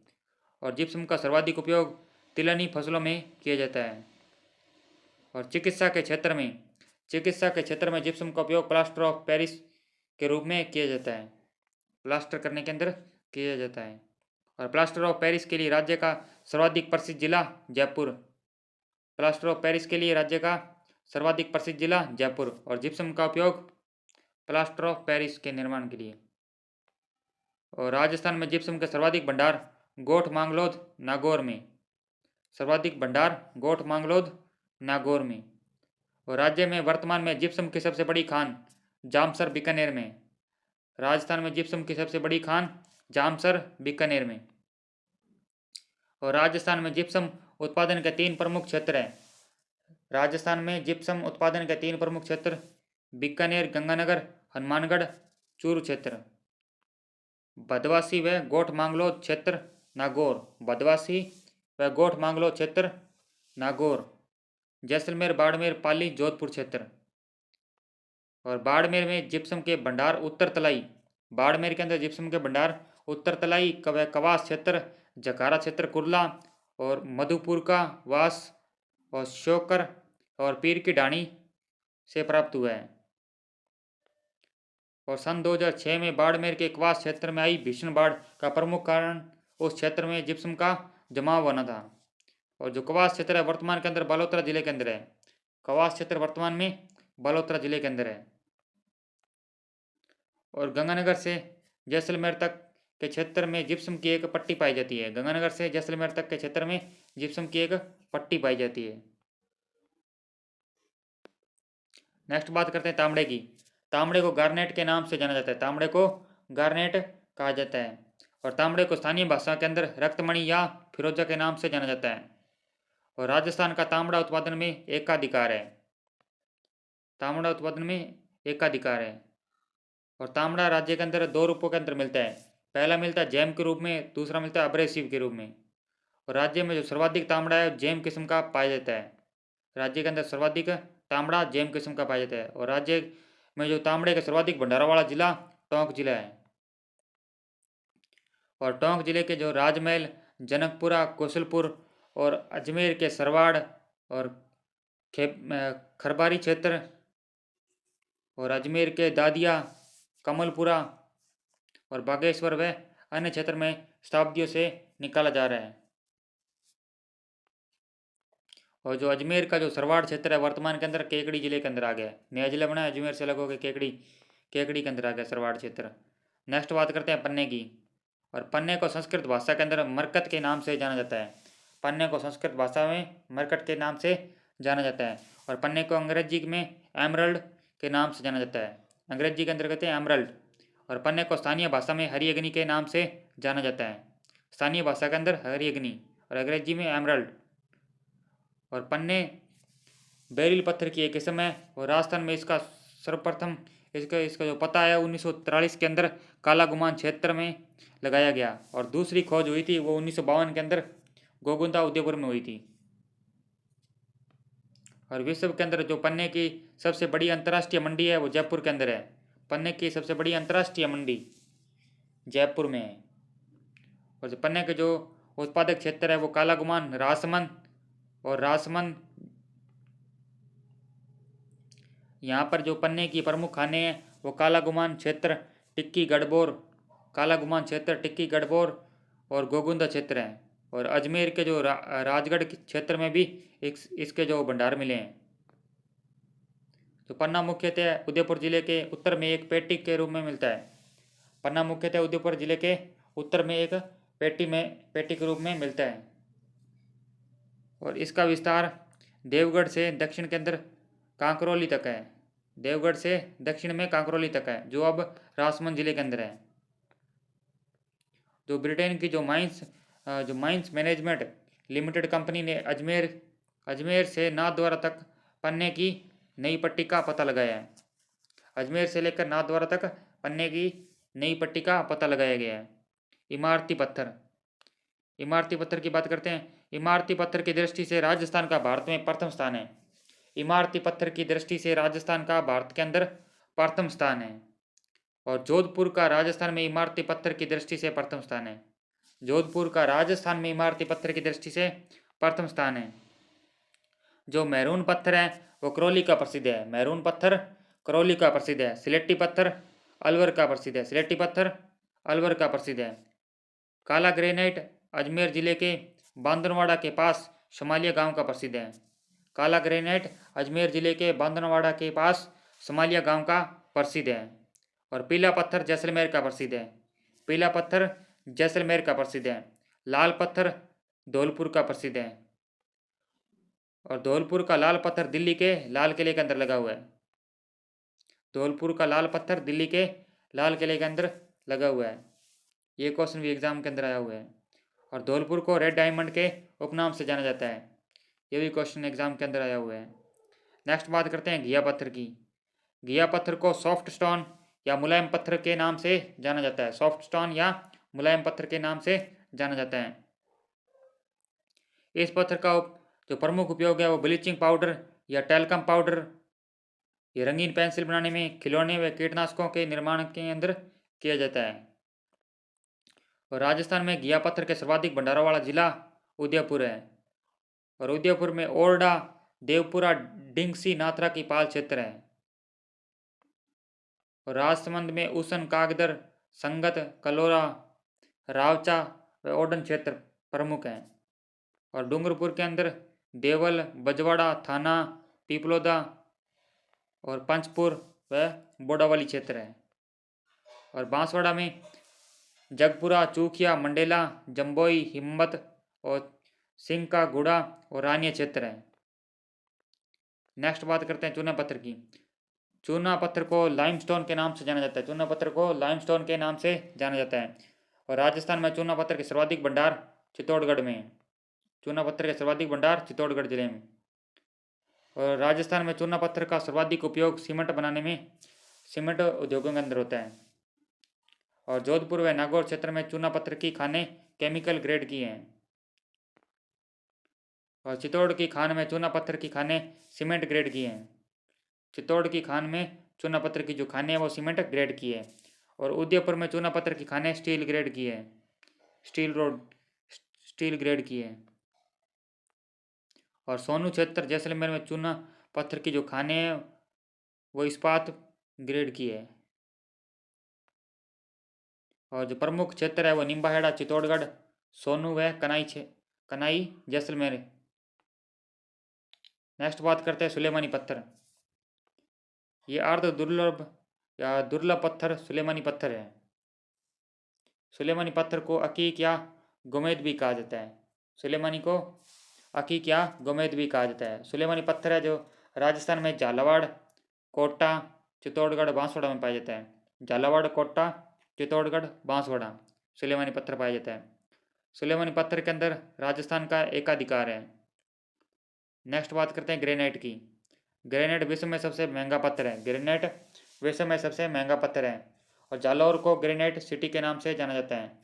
और जिप्सम का सर्वाधिक उपयोग तिलहनी फसलों में किया जाता है। और चिकित्सा के क्षेत्र में जिप्सम का उपयोग प्लास्टर ऑफ पेरिस के रूप में किया जाता है। प्लास्टर करने के अंदर किया जाता है। और प्लास्टर ऑफ पेरिस के लिए राज्य का सर्वाधिक प्रसिद्ध जिला जयपुर। प्लास्टर ऑफ पेरिस के लिए राज्य का सर्वाधिक प्रसिद्ध जिला जयपुर। और जिप्सम का उपयोग प्लास्टर ऑफ पेरिस के निर्माण के लिए और राजस्थान में जिप्सम के सर्वाधिक भंडार गोठ मांगलोद नागौर में। सर्वाधिक भंडार गोठ मांगलोद नागौर में। और राज्य में वर्तमान में जिप्सम की सबसे बड़ी खान जामसर बीकानेर में। राजस्थान में जिप्सम की सबसे बड़ी खान जामसर बीकानेर में। और राजस्थान में जिप्सम उत्पादन के 3 प्रमुख क्षेत्र हैं। राजस्थान में जिप्सम उत्पादन के 3 प्रमुख क्षेत्र बीकानेर, गंगानगर, हनुमानगढ़, चूरू क्षेत्र। बदवासी व गोठ मांगलोद क्षेत्र नागौर। बदवासी व गोठ मांगलोद क्षेत्र नागौर। जैसलमेर, बाड़मेर, पाली, जोधपुर क्षेत्र। और बाड़मेर में जिप्सम के भंडार उत्तर तलाई। बाड़मेर के अंदर जिप्सम के भंडार उत्तर तलाई, कवास क्षेत्र, जकारा क्षेत्र, कुर्ला और मधुपुर का वास और शोकर और पीर की ढाणी से प्राप्त हुआ है। और सन 2006 में बाड़मेर के कवास क्षेत्र में आई भीषण बाढ़ का प्रमुख कारण उस क्षेत्र में जिप्सम का जमाव होना था। और जो कवास क्षेत्र है वर्तमान के अंदर बालोतरा जिले के अंदर है। कवास क्षेत्र वर्तमान में बालोतरा जिले के अंदर है। और गंगानगर से जैसलमेर तक के क्षेत्र में जिप्सम की एक पट्टी पाई जाती है। गंगानगर से जैसलमेर तक के क्षेत्र में जिप्सम की एक पट्टी पाई जाती है। नेक्स्ट बात करते हैं तांबे की। तांबे को गार्नेट के नाम से जाना जाता है। तांबे को गार्नेट कहा जाता है। और तांबे को स्थानीय भाषा के अंदर रक्तमणि या फिरोजा के नाम से जाना जाता है। और राजस्थान का तांबा उत्पादन में एकाधिकार है। तांबा उत्पादन में एकाधिकार है। और तांबा राज्य के अंदर 2 रूपों के अंदर मिलता है। पहला मिलता है जैम के रूप में, दूसरा मिलता है अब्रेसिव के रूप में। और राज्य में जो सर्वाधिक तांबा है जैम किस्म का पाया जाता है। राज्य के अंदर सर्वाधिक तांबा जैम किस्म का पाया जाता है। और राज्य में जो तांबे के सर्वाधिक भंडारा वाला जिला टोंक जिला है। और टोंक जिले के जो राजमहल, जनकपुरा, कौशलपुर और अजमेर के सरवाड़ और खरबारी क्षेत्र और अजमेर के दादिया, कमलपुरा और बागेश्वर व अन्य क्षेत्र में शताब्दियों से निकाला जा रहा है। और जो अजमेर का जो सरवाड़ क्षेत्र है वर्तमान के अंदर केकड़ी जिले के अंदर आ गया। नया जिला बना है अजमेर से अलग होकर केकड़ी के अंदर आ गया सरवाड़ क्षेत्र। नेक्स्ट बात करते हैं पन्ने की। और पन्ने को संस्कृत भाषा के अंदर मरकत के नाम से जाना जाता है। पन्ने को संस्कृत भाषा में मरकट के नाम से जाना जाता है। और पन्ने को अंग्रेजी में एमरल्ड के नाम से जाना जाता है। अंग्रेजी के अंदर कहते हैं एमरल्ड। और पन्ने को स्थानीय भाषा में हरी अग्नि के नाम से जाना जाता है। स्थानीय भाषा के अंदर हरी अग्नि और अंग्रेजी में एमरल्ड। और पन्ने बेरिल पत्थर की एक किस्म है। और राजस्थान में इसका सर्वप्रथम इसका जो पता है 1943 के अंदर काला गुमान क्षेत्र में लगाया गया। और दूसरी खोज हुई थी वो 1952 के अंदर गोगुंदा उदयपुर में हुई थी। और विश्व के अंदर जो पन्ने की सबसे बड़ी अंतर्राष्ट्रीय मंडी है वो जयपुर के अंदर है। पन्ने की सबसे बड़ी अंतर्राष्ट्रीय मंडी जयपुर में है। और जो पन्ने के जो उत्पादक क्षेत्र है वो काला गुमान, राजसमंद और राजसमंद। यहाँ पर जो पन्ने की प्रमुख खाने हैं वो काला गुमान क्षेत्र, टिक्की गढ़बोर, काला गुमान क्षेत्र, टिक्की गढ़बोर और गोगुंदा क्षेत्र हैं। और अजमेर के जो राजगढ़ क्षेत्र में भी इसके जो भंडार मिले हैं। तो पन्ना मुख्यतः उदयपुर जिले के उत्तर में एक पेटी के रूप में मिलता है। पन्ना मुख्यतः उदयपुर जिले के उत्तर में एक पेटी के रूप में मिलता है। और इसका विस्तार देवगढ़ से दक्षिण के अंदर कांकरोली तक है। देवगढ़ से दक्षिण में कांकरोली तक है जो अब राजसमंद जिले के अंदर है। जो ब्रिटेन की जो माइंस मैनेजमेंट लिमिटेड कंपनी ने अजमेर से नाथद्वारा तक पन्ने की नई पट्टी का पता लगाया है। अजमेर से लेकर नाथद्वारा तक पन्ने की नई पट्टी का पता लगाया गया है। इमारती पत्थर की बात करते हैं। इमारती पत्थर की दृष्टि से राजस्थान का भारत में प्रथम स्थान है। इमारती पत्थर की दृष्टि से राजस्थान का भारत के अंदर प्रथम स्थान है। और जोधपुर का राजस्थान में इमारती पत्थर की दृष्टि से प्रथम स्थान है। जोधपुर का राजस्थान में इमारती पत्थर की दृष्टि से प्रथम स्थान है। जो मैरून पत्थर है वो करौली का प्रसिद्ध है। मैरून पत्थर करौली का प्रसिद्ध है। सिलेटी पत्थर अलवर का प्रसिद्ध है। सिलेटी पत्थर अलवर का प्रसिद्ध है। काला ग्रेनाइट अजमेर जिले के बांदरवाड़ा के पास समालिया गांव का प्रसिद्ध है। काला ग्रेनाइट अजमेर जिले के बांदरवाड़ा के पास समालिया गांव का प्रसिद्ध है। और पीला पत्थर जैसलमेर का प्रसिद्ध है। पीला पत्थर जैसलमेर का प्रसिद्ध है। लाल पत्थर धौलपुर का प्रसिद्ध है। और धौलपुर का लाल पत्थर दिल्ली के लाल किले के अंदर लगा हुआ है। धौलपुर का लाल पत्थर दिल्ली के लाल किले के अंदर लगा हुआ है। ये क्वेश्चन भी एग्जाम के अंदर आया हुआ है। और धौलपुर को रेड डायमंड के उपनाम से जाना जाता है। ये भी क्वेश्चन एग्जाम के अंदर आया हुआ है। नेक्स्ट बात करते हैं घिया पत्थर की। घिया पत्थर को सॉफ्ट स्टोन या मुलायम पत्थर के नाम से जाना जाता है। सॉफ्ट स्टोन या मुलायम पत्थर के नाम से जाना जाता है। इस पत्थर का जो प्रमुख उपयोग है वो ब्लीचिंग पाउडर या टैल्कम पाउडर, ये रंगीन पेंसिल बनाने में, खिलौने व कीटनाशकों के निर्माण के अंदर किया जाता है। और राजस्थान में घिया पत्थर के सर्वाधिक भंडारों वाला जिला उदयपुर है। और उदयपुर में ओरडा, देवपुरा, डिंगसी, नाथरा की पाल क्षेत्र है। और राजसमंद में उसन, कागदर, संगत, कलोरा, रावचा व ओडन क्षेत्र प्रमुख हैं। और डूंगरपुर के अंदर देवल, बजवाड़ा, थाना, पीपलोदा और पंचपुर व बोडावाली क्षेत्र है। और बांसवाड़ा में जगपुरा, चूखिया, मंडेला, जम्बोई, हिम्मत और सिंह का गुड़ा और रानिया क्षेत्र है। नेक्स्ट बात करते हैं चूना पत्थर की। चूना पत्थर को लाइमस्टोन के नाम से जाना जाता है। चूना पत्थर को लाइमस्टोन के नाम से जाना जाता है। और राजस्थान में चूना पत्थर के सर्वाधिक भंडार चित्तौड़गढ़ में है। चूना पत्थर के सर्वाधिक भंडार चित्तौड़गढ़ जिले में। और राजस्थान में चूना पत्थर का सर्वाधिक उपयोग सीमेंट बनाने में, सीमेंट उद्योगों के अंदर होता है। और जोधपुर व नागौर क्षेत्र में चूना पत्थर की खानें केमिकल ग्रेड की हैं। और चित्तौड़ की खान में चूना पत्थर की खानें सीमेंट ग्रेड की हैं। चित्तौड़ की खान में चूना पत्थर की जो खानें हैं वो सीमेंट ग्रेड की है। और उदयपुर में चूना पत्थर की खानें स्टील ग्रेड की है, स्टील ग्रेड की है। और सोनू क्षेत्र जैसलमेर में चूना पत्थर की जो खानें हैं वो इस्पात ग्रेड की है। और जो प्रमुख क्षेत्र है वो निम्बाहेड़ा, चित्तौड़गढ़, सोनू व कनाई जैसलमेर। नेक्स्ट बात करते हैं सुलेमानी पत्थर। ये अर्ध दुर्लभ या दुर्लभ पत्थर सुलेमानी पत्थर है। सुलेमानी पत्थर को अकीक या गोमेद भी कहा जाता है। सुलेमानी को अकीक या गोमेद भी कहा जाता है। सुलेमानी पत्थर है जो राजस्थान में झालावाड़, कोटा, चित्तौड़गढ़, बांसवाड़ा में पाया जाता है। झालावाड़, कोटा, चित्तौड़गढ़, बांसवाड़ा सुलेमानी पत्थर पाया जाता है। सुलेमानी पत्थर के अंदर राजस्थान का एकाधिकार है। नेक्स्ट बात करते हैं ग्रेनाइट की। ग्रेनाइट विश्व में सबसे महंगा पत्थर है। ग्रेनाइट विश्व में सबसे महंगा पत्थर है। और जालौर को ग्रेनाइट सिटी के नाम से जाना जाता है।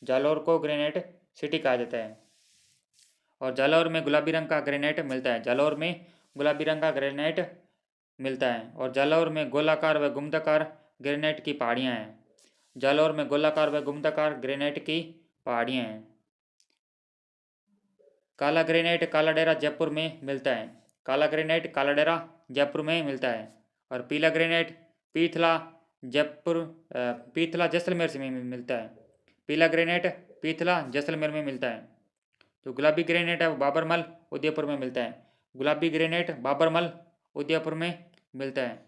जालौर को ग्रेनाइट सिटी कहा जाता है। और जालौर में गुलाबी रंग का ग्रेनाइट मिलता है। जालौर में गुलाबी रंग का ग्रेनाइट मिलता है। और जालौर में गोलाकार व गुम्बदाकार ग्रेनाइट की पहाड़ियाँ हैं। जालौर में गोलाकार व गुम्बदाकार ग्रेनाइट की पहाड़ियाँ हैं। काला ग्रेनाइट काला डेरा जयपुर में मिलता है। काला ग्रेनाइट काला डेरा जयपुर में मिलता है। और पीला ग्रेनाइट पीथला जैसलमेर से में मिलता है। पीला ग्रेनाइट पीथला जैसलमेर में मिलता है। तो गुलाबी ग्रेनाइट है वो बाबरमल उदयपुर में मिलता है। गुलाबी ग्रेनाइट बाबरमल उदयपुर में मिलता है।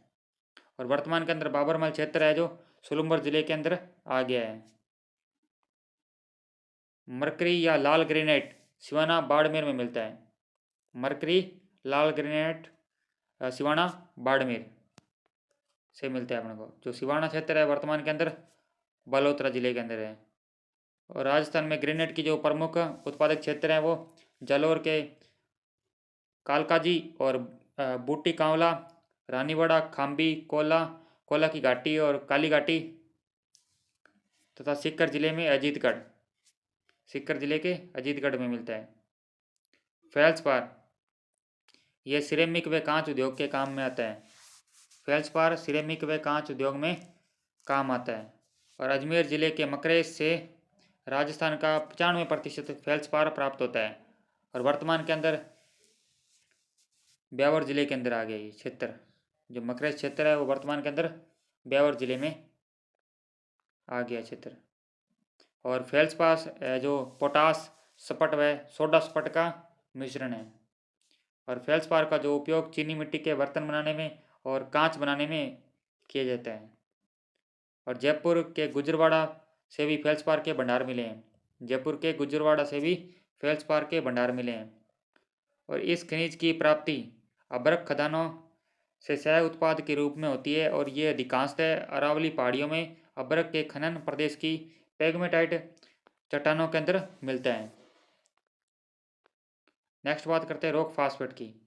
और वर्तमान के अंदर बाबरमल क्षेत्र है जो सोलुम्बर जिले के अंदर आ गया है। मरकरी या लाल ग्रेनाइट सिवाना बाड़मेर में मिलता है। मरकरी लाल ग्रेनाइट सिवाना बाड़मेर से मिलता है अपने को। जो सिवाना क्षेत्र है वर्तमान के अंदर बालोतरा जिले के अंदर है। और राजस्थान में ग्रेनाइट की जो प्रमुख उत्पादक क्षेत्र हैं वो जालौर के कालकाजी और बूटी कांवला, रानीवाड़ा, खाम्बी, कोला की घाटी और काली घाटी तथा सीकर जिले में अजीतगढ़, सीकर जिले के अजीतगढ़ में मिलता है। फेल्सपार यह सिरेमिक व कांच उद्योग के काम में आता है। फेल्सपार सिरेमिक व कांच उद्योग में काम आता है। और अजमेर जिले के मकरेश से राजस्थान का 95% फेल्सपार प्राप्त होता है। और वर्तमान के अंदर ब्यावर जिले के अंदर आ गया ये क्षेत्र। जो मकरेश क्षेत्र है वो वर्तमान के अंदर ब्यावर जिले में आ गया क्षेत्र। और फेल्सपार जो पोटास सपट व सोडा सपट का मिश्रण है। और फेल्सपार का जो उपयोग चीनी मिट्टी के बर्तन बनाने में और कांच बनाने में किया जाता है। और जयपुर के गुजरवाड़ा से भी फेल्सपार के भंडार मिले हैं। जयपुर के गुजरवाड़ा से भी फेल्सपार के भंडार मिले हैं। और इस खनिज की प्राप्ति अभ्रक खदानों से सह उत्पाद के रूप में होती है और ये अधिकांशतः अरावली पहाड़ियों में अभ्रक के खनन प्रदेश की पेग्मेटाइट चट्टानों के अंदर मिलता है। नेक्स्ट बात करते हैं रॉक फास्फेट की।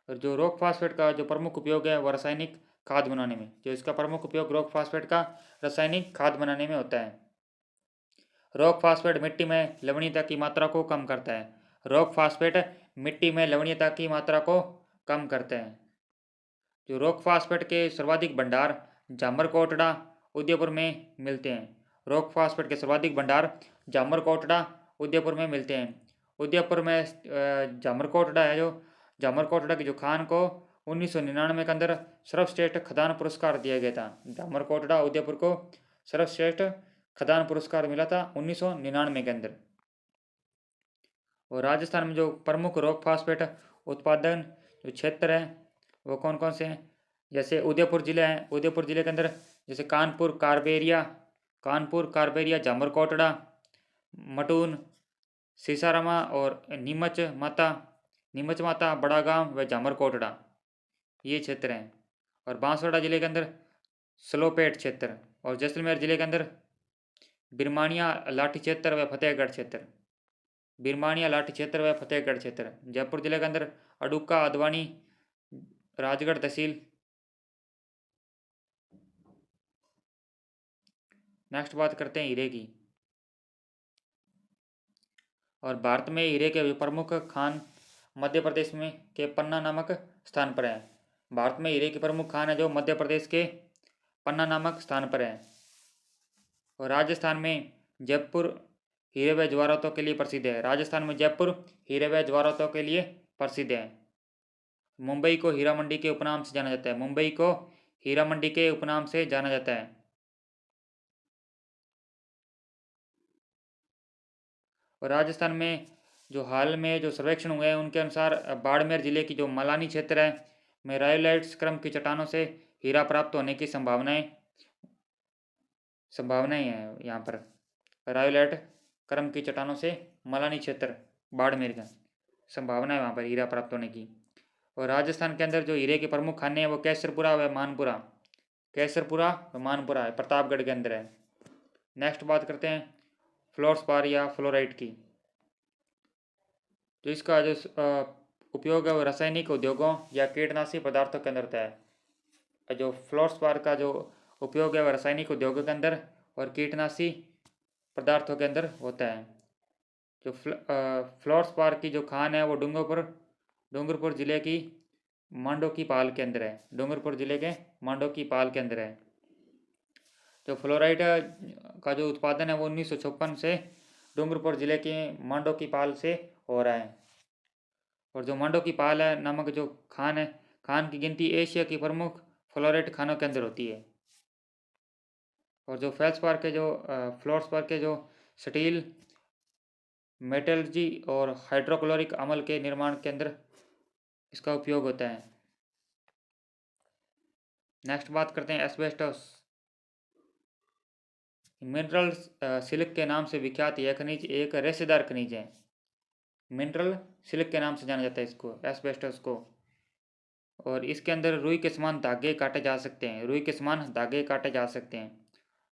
और जो रॉक फास्फेट का जो प्रमुख उपयोग है वह रासायनिक खाद बनाने में, जो इसका प्रमुख उपयोग रॉक फास्फेट का रासायनिक खाद बनाने में होता है। रॉक फास्फेट मिट्टी में लवणीयता की मात्रा को कम करता है। रॉक फास्फेट मिट्टी में लवणीयता की मात्रा को कम करते हैं। जो रॉक फास्फेट के सर्वाधिक भंडार जामरकोटड़ा उदयपुर में मिलते हैं। रॉक फास्फेट के सर्वाधिक भंडार जामरकोटड़ा उदयपुर में मिलते हैं। उदयपुर में जामरकोटड़ा है, जो जामरकोटड़ा की जो खान को 1999 के अंदर सर्वश्रेष्ठ खदान पुरस्कार दिया गया था। जामरकोटड़ा उदयपुर को सर्वश्रेष्ठ खदान पुरस्कार मिला था 1999 के अंदर। और राजस्थान में जो प्रमुख रॉक फास्फेट उत्पादन जो क्षेत्र है वो कौन कौन से हैं, जैसे उदयपुर जिला है। उदयपुर जिले के अंदर जैसे कानपुर कारबेरिया, जामरकोटड़ा, मटून, सीसारामा और नीमच माता, बड़ा गांव व जामरकोटड़ा ये क्षेत्र हैं। और बांसवाड़ा जिले के अंदर स्लोपेट क्षेत्र, और जैसलमेर जिले के अंदर बिरमानिया लाठी क्षेत्र व फतेहगढ़ क्षेत्र। जयपुर जिले के अंदर अडुक्का, अदवानी, राजगढ़ तहसील। नेक्स्ट बात करते हैं हीरे की। और भारत में हीरे के प्रमुख खान मध्य प्रदेश में के पन्ना नामक स्थान पर है। भारत में हीरे की प्रमुख खान है जो मध्य प्रदेश के पन्ना नामक स्थान पर है। और राजस्थान में जयपुर हीरे व जवाहरातों के लिए प्रसिद्ध है। राजस्थान में जयपुर हीरे व जवाहरातों के लिए प्रसिद्ध है। मुंबई को हीरा मंडी के उपनाम से जाना जाता है। मुंबई को हीरा मंडी के उपनाम से जाना जाता है। और राजस्थान में जो हाल में जो सर्वेक्षण हुए हैं उनके अनुसार बाड़मेर जिले की जो मलानी क्षेत्र है में रायोलाइट्स क्रम की चट्टानों से हीरा प्राप्त होने की संभावनाएं हैं। यहाँ पर रायोलाइट क्रम की चट्टानों से मलानी क्षेत्र बाड़मेर का संभावना है वहाँ पर हीरा प्राप्त होने की। और राजस्थान के अंदर जो हीरे के प्रमुख खाने हैं वो केसरपुरा व मानपुरा है, प्रतापगढ़ के अंदर है। नेक्स्ट बात करते हैं फ्लोरस्पार या फ्लोराइट की। तो इसका जो उपयोग है वो रासायनिक उद्योगों या कीटनाशी पदार्थों के अंदर होता है। जो फ्लोरस्पार का जो उपयोग है वो रासायनिक उद्योगों के अंदर और कीटनाशी पदार्थों के अंदर होता है। जो फ्लोरस्पार की जो खान है वो डूंगरपुर जिले की मांडो की पाल के अंदर है। डूंगरपुर जिले के मांडो की पाल के अंदर है। जो फ्लोराइट का जो उत्पादन है वो 1956 से डूंगरपुर जिले के मांडो की पाल से हो रहा है। और जो मांडो की पाल है नामक जो खान है, खान की गिनती एशिया की प्रमुख फ्लोराइट खानों के अंदर होती है। और जो फ्लोरस्पार के जो स्टील, मेटलर्जी और हाइड्रोक्लोरिक अम्ल के निर्माण के अंदर इसका उपयोग होता है। नेक्स्ट बात करते हैं एस्बेस्टोस। मिनरल सिल्क के नाम से विख्यात यह खनिज एक रेशेदार खनिज है। मिनरल सिल्क के नाम से जाना जाता है इसको, एस्बेस्टोस को। और इसके अंदर रुई के समान धागे काटे जा सकते हैं।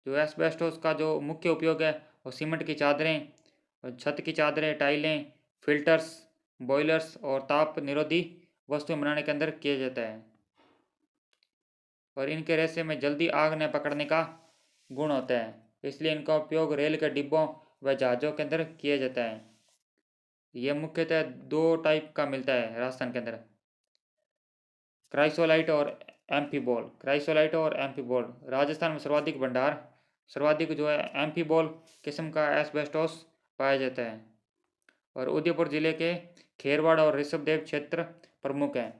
जो एस्बेस्टोस का जो मुख्य उपयोग है वो सीमेंट की चादरें, छत की चादरें, टाइलें, फिल्टर्स, बॉयलर्स और ताप निरोधी वस्तुएं बनाने के अंदर किया जाता है। और इनके रेशे में जल्दी आग न पकड़ने का गुण होता है, इसलिए इनका उपयोग रेल के डिब्बों व जहाज़ों के अंदर किया जाता है। यह मुख्यतः 2 टाइप का मिलता है राजस्थान के अंदर, क्राइसोलाइट और एम्फीबॉल। राजस्थान में सर्वाधिक जो है एम्फीबॉल किस्म का एस्बेस्टोस पाया जाता है। और उदयपुर जिले के खेरवाड़ और ऋषभदेव क्षेत्र प्रमुख हैं।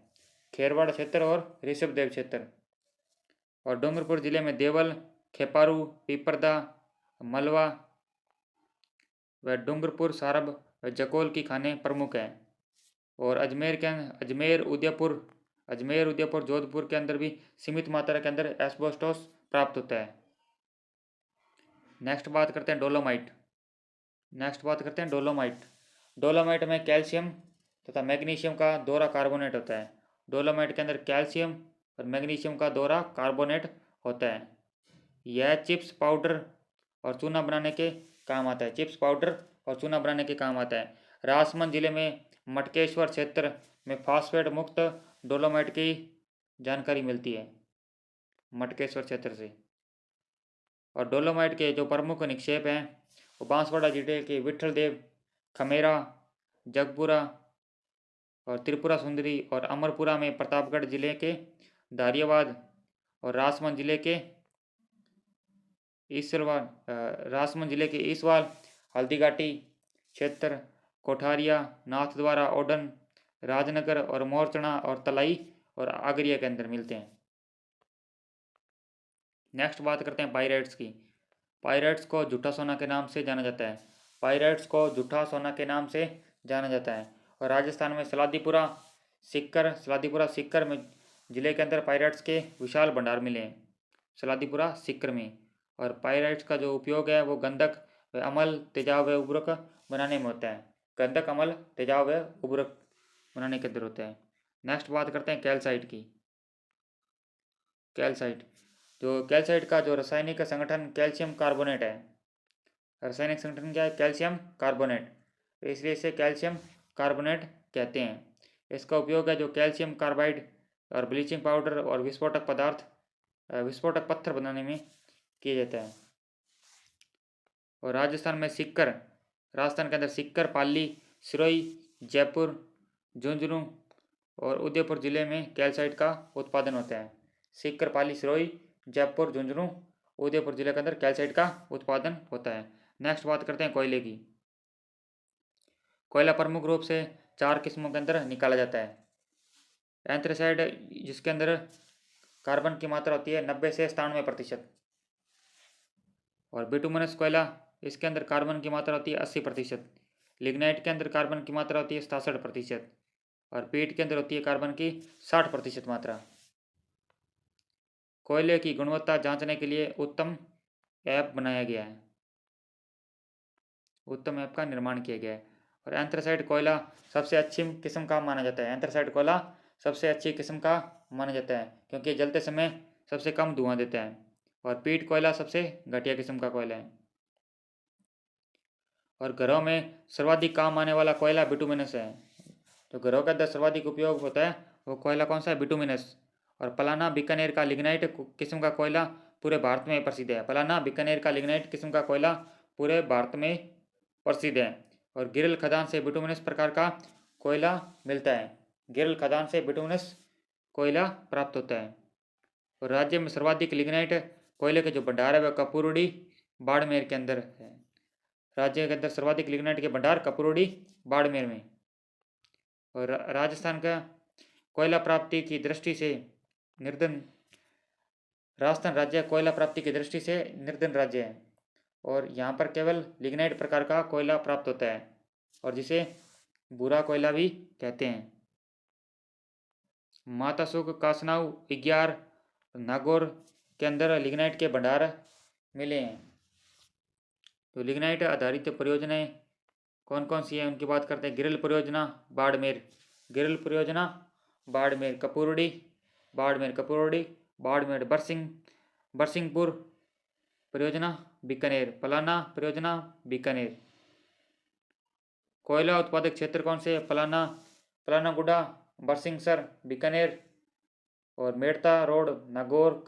और डूंगरपुर जिले में देवल, खेपारू, पीपरदा, मलवा व डूंगरपुर, सारब व जकोल की खाने प्रमुख हैं। और अजमेर, उदयपुर, जोधपुर के अंदर भी सीमित मात्रा के अंदर एस्बेस्टोस प्राप्त होता है। नेक्स्ट बात करते हैं डोलोमाइट। डोलोमाइट में कैल्शियम तथा मैग्नीशियम का दोहरा कार्बोनेट होता है। डोलोमाइट के अंदर कैल्शियम और मैग्नीशियम का दोहरा कार्बोनेट होता है। यह चिप्स पाउडर और चूना बनाने के काम आता है। राजसमंद जिले में मटकेश्वर क्षेत्र में फास्फेट मुक्त डोलोमाइट की जानकारी मिलती है, मटकेश्वर क्षेत्र से। और डोलोमाइट के जो प्रमुख निक्षेप हैं वो बांसवाड़ा जिले के विठल देव, खमेरा, जगपुरा और त्रिपुरा सुंदरी और अमरपुरा में प्रतापगढ़ जिले के दारियाबाद और राजसमंद जिले के ईसवाल, हल्दीघाटी क्षेत्र, कोठारिया, नाथद्वारा, ओडन, राजनगर और मोरचना और तलाई और आगरिया के अंदर मिलते हैं। नेक्स्ट बात करते हैं पाइराइट्स की। पाइराइट्स को झूठा सोना के नाम से जाना जाता है। और राजस्थान में सलादीपुरा सिक्कर में जिले के अंदर पाइराइट्स के विशाल भंडार मिले हैं, सलादीपुरा सिक्कर में। और पाइराइट्स का जो उपयोग है वो गंधक व अम्ल, तेजाब व उर्वरक बनाने में होता है। गंधक, अम्ल, तेजाब व उर्वरक बनाने के अंदर होता है। नेक्स्ट बात करते हैं कैल्साइट की। कैल्साइट का जो रासायनिक संगठन कैल्शियम कार्बोनेट है। रासायनिक संगठन क्या है? कैल्शियम कार्बोनेट, इसलिए इसे कैल्शियम कार्बोनेट कहते हैं। इसका उपयोग है जो कैल्शियम कार्बाइड और ब्लीचिंग पाउडर और विस्फोटक पत्थर बनाने में किया जाता है। और राजस्थान के अंदर सिक्कर, पाली, सिरोही, जयपुर, झुंझुनू और उदयपुर जिले में कैल्साइट का उत्पादन होता है। सिक्कर, पाली, सिरोही, जयपुर, झुंझुनू, उदयपुर जिले के अंदर कैल्साइट का उत्पादन होता है। नेक्स्ट बात करते हैं कोयले की। कोयला प्रमुख रूप से 4 किस्मों के अंदर निकाला जाता है। एंथ्रेसाइड, जिसके अंदर कार्बन की मात्रा होती है 90 से 97%। और बिटुमिनस कोयला, इसके अंदर कार्बन की मात्रा होती है 80%। लिग्नाइट के अंदर कार्बन की मात्रा होती है 67%। और पीट के अंदर होती है कार्बन की 60% मात्रा। कोयले की गुणवत्ता जांचने के लिए उत्तम ऐप का निर्माण किया गया है। और एंथ्रेसाइड कोयला सबसे अच्छी किस्म का माना जाता है। क्योंकि जलते समय सबसे कम धुआं देता है। और पीट कोयला सबसे घटिया किस्म का कोयला है। और घरों में सर्वाधिक काम आने वाला कोयला बिटुमिनस है। तो घरों के अंदर सर्वाधिक उपयोग होता है वो कोयला कौन सा है? बिटुमिनस। और पलाना, बीकानेर का लिग्नाइट किस्म का कोयला पूरे भारत में प्रसिद्ध है। और गिरल खदान से बिटुमिनस प्रकार का कोयला मिलता है। गिरल खदान से बिटुमिनस कोयला प्राप्त होता है। और राज्य में सर्वाधिक लिग्नाइट कोयले के जो भंडार है वह कपूरुड़ी, बाड़मेर के अंदर है। राज्य के अंदर सर्वाधिक लिग्नाइट के भंडार कपूरुड़ी, बाड़मेर में। और राजस्थान का कोयला प्राप्ति की दृष्टि से निर्धन राज्य है। और यहाँ पर केवल लिग्नाइट प्रकार का कोयला प्राप्त होता है और जिसे भूरा कोयला भी कहते हैं। मातासुक, कासनाऊ, इग्यार, नागौर के अंदर लिग्नाइट के भंडार मिले हैं। तो लिग्नाइट आधारित परियोजनाएं कौन कौन सी हैं उनकी बात करते हैं। गिरिल परियोजना बाड़मेर, कपूरुड़ी बाड़मेर, बरसिंहपुर परियोजना बीकानेर, पलाना परियोजना बीकानेर। कोयला उत्पादक क्षेत्र कौन से? पलानागुड़ा, बरसिंहसर, बीकानेर और मेड़ता रोड, नागौर,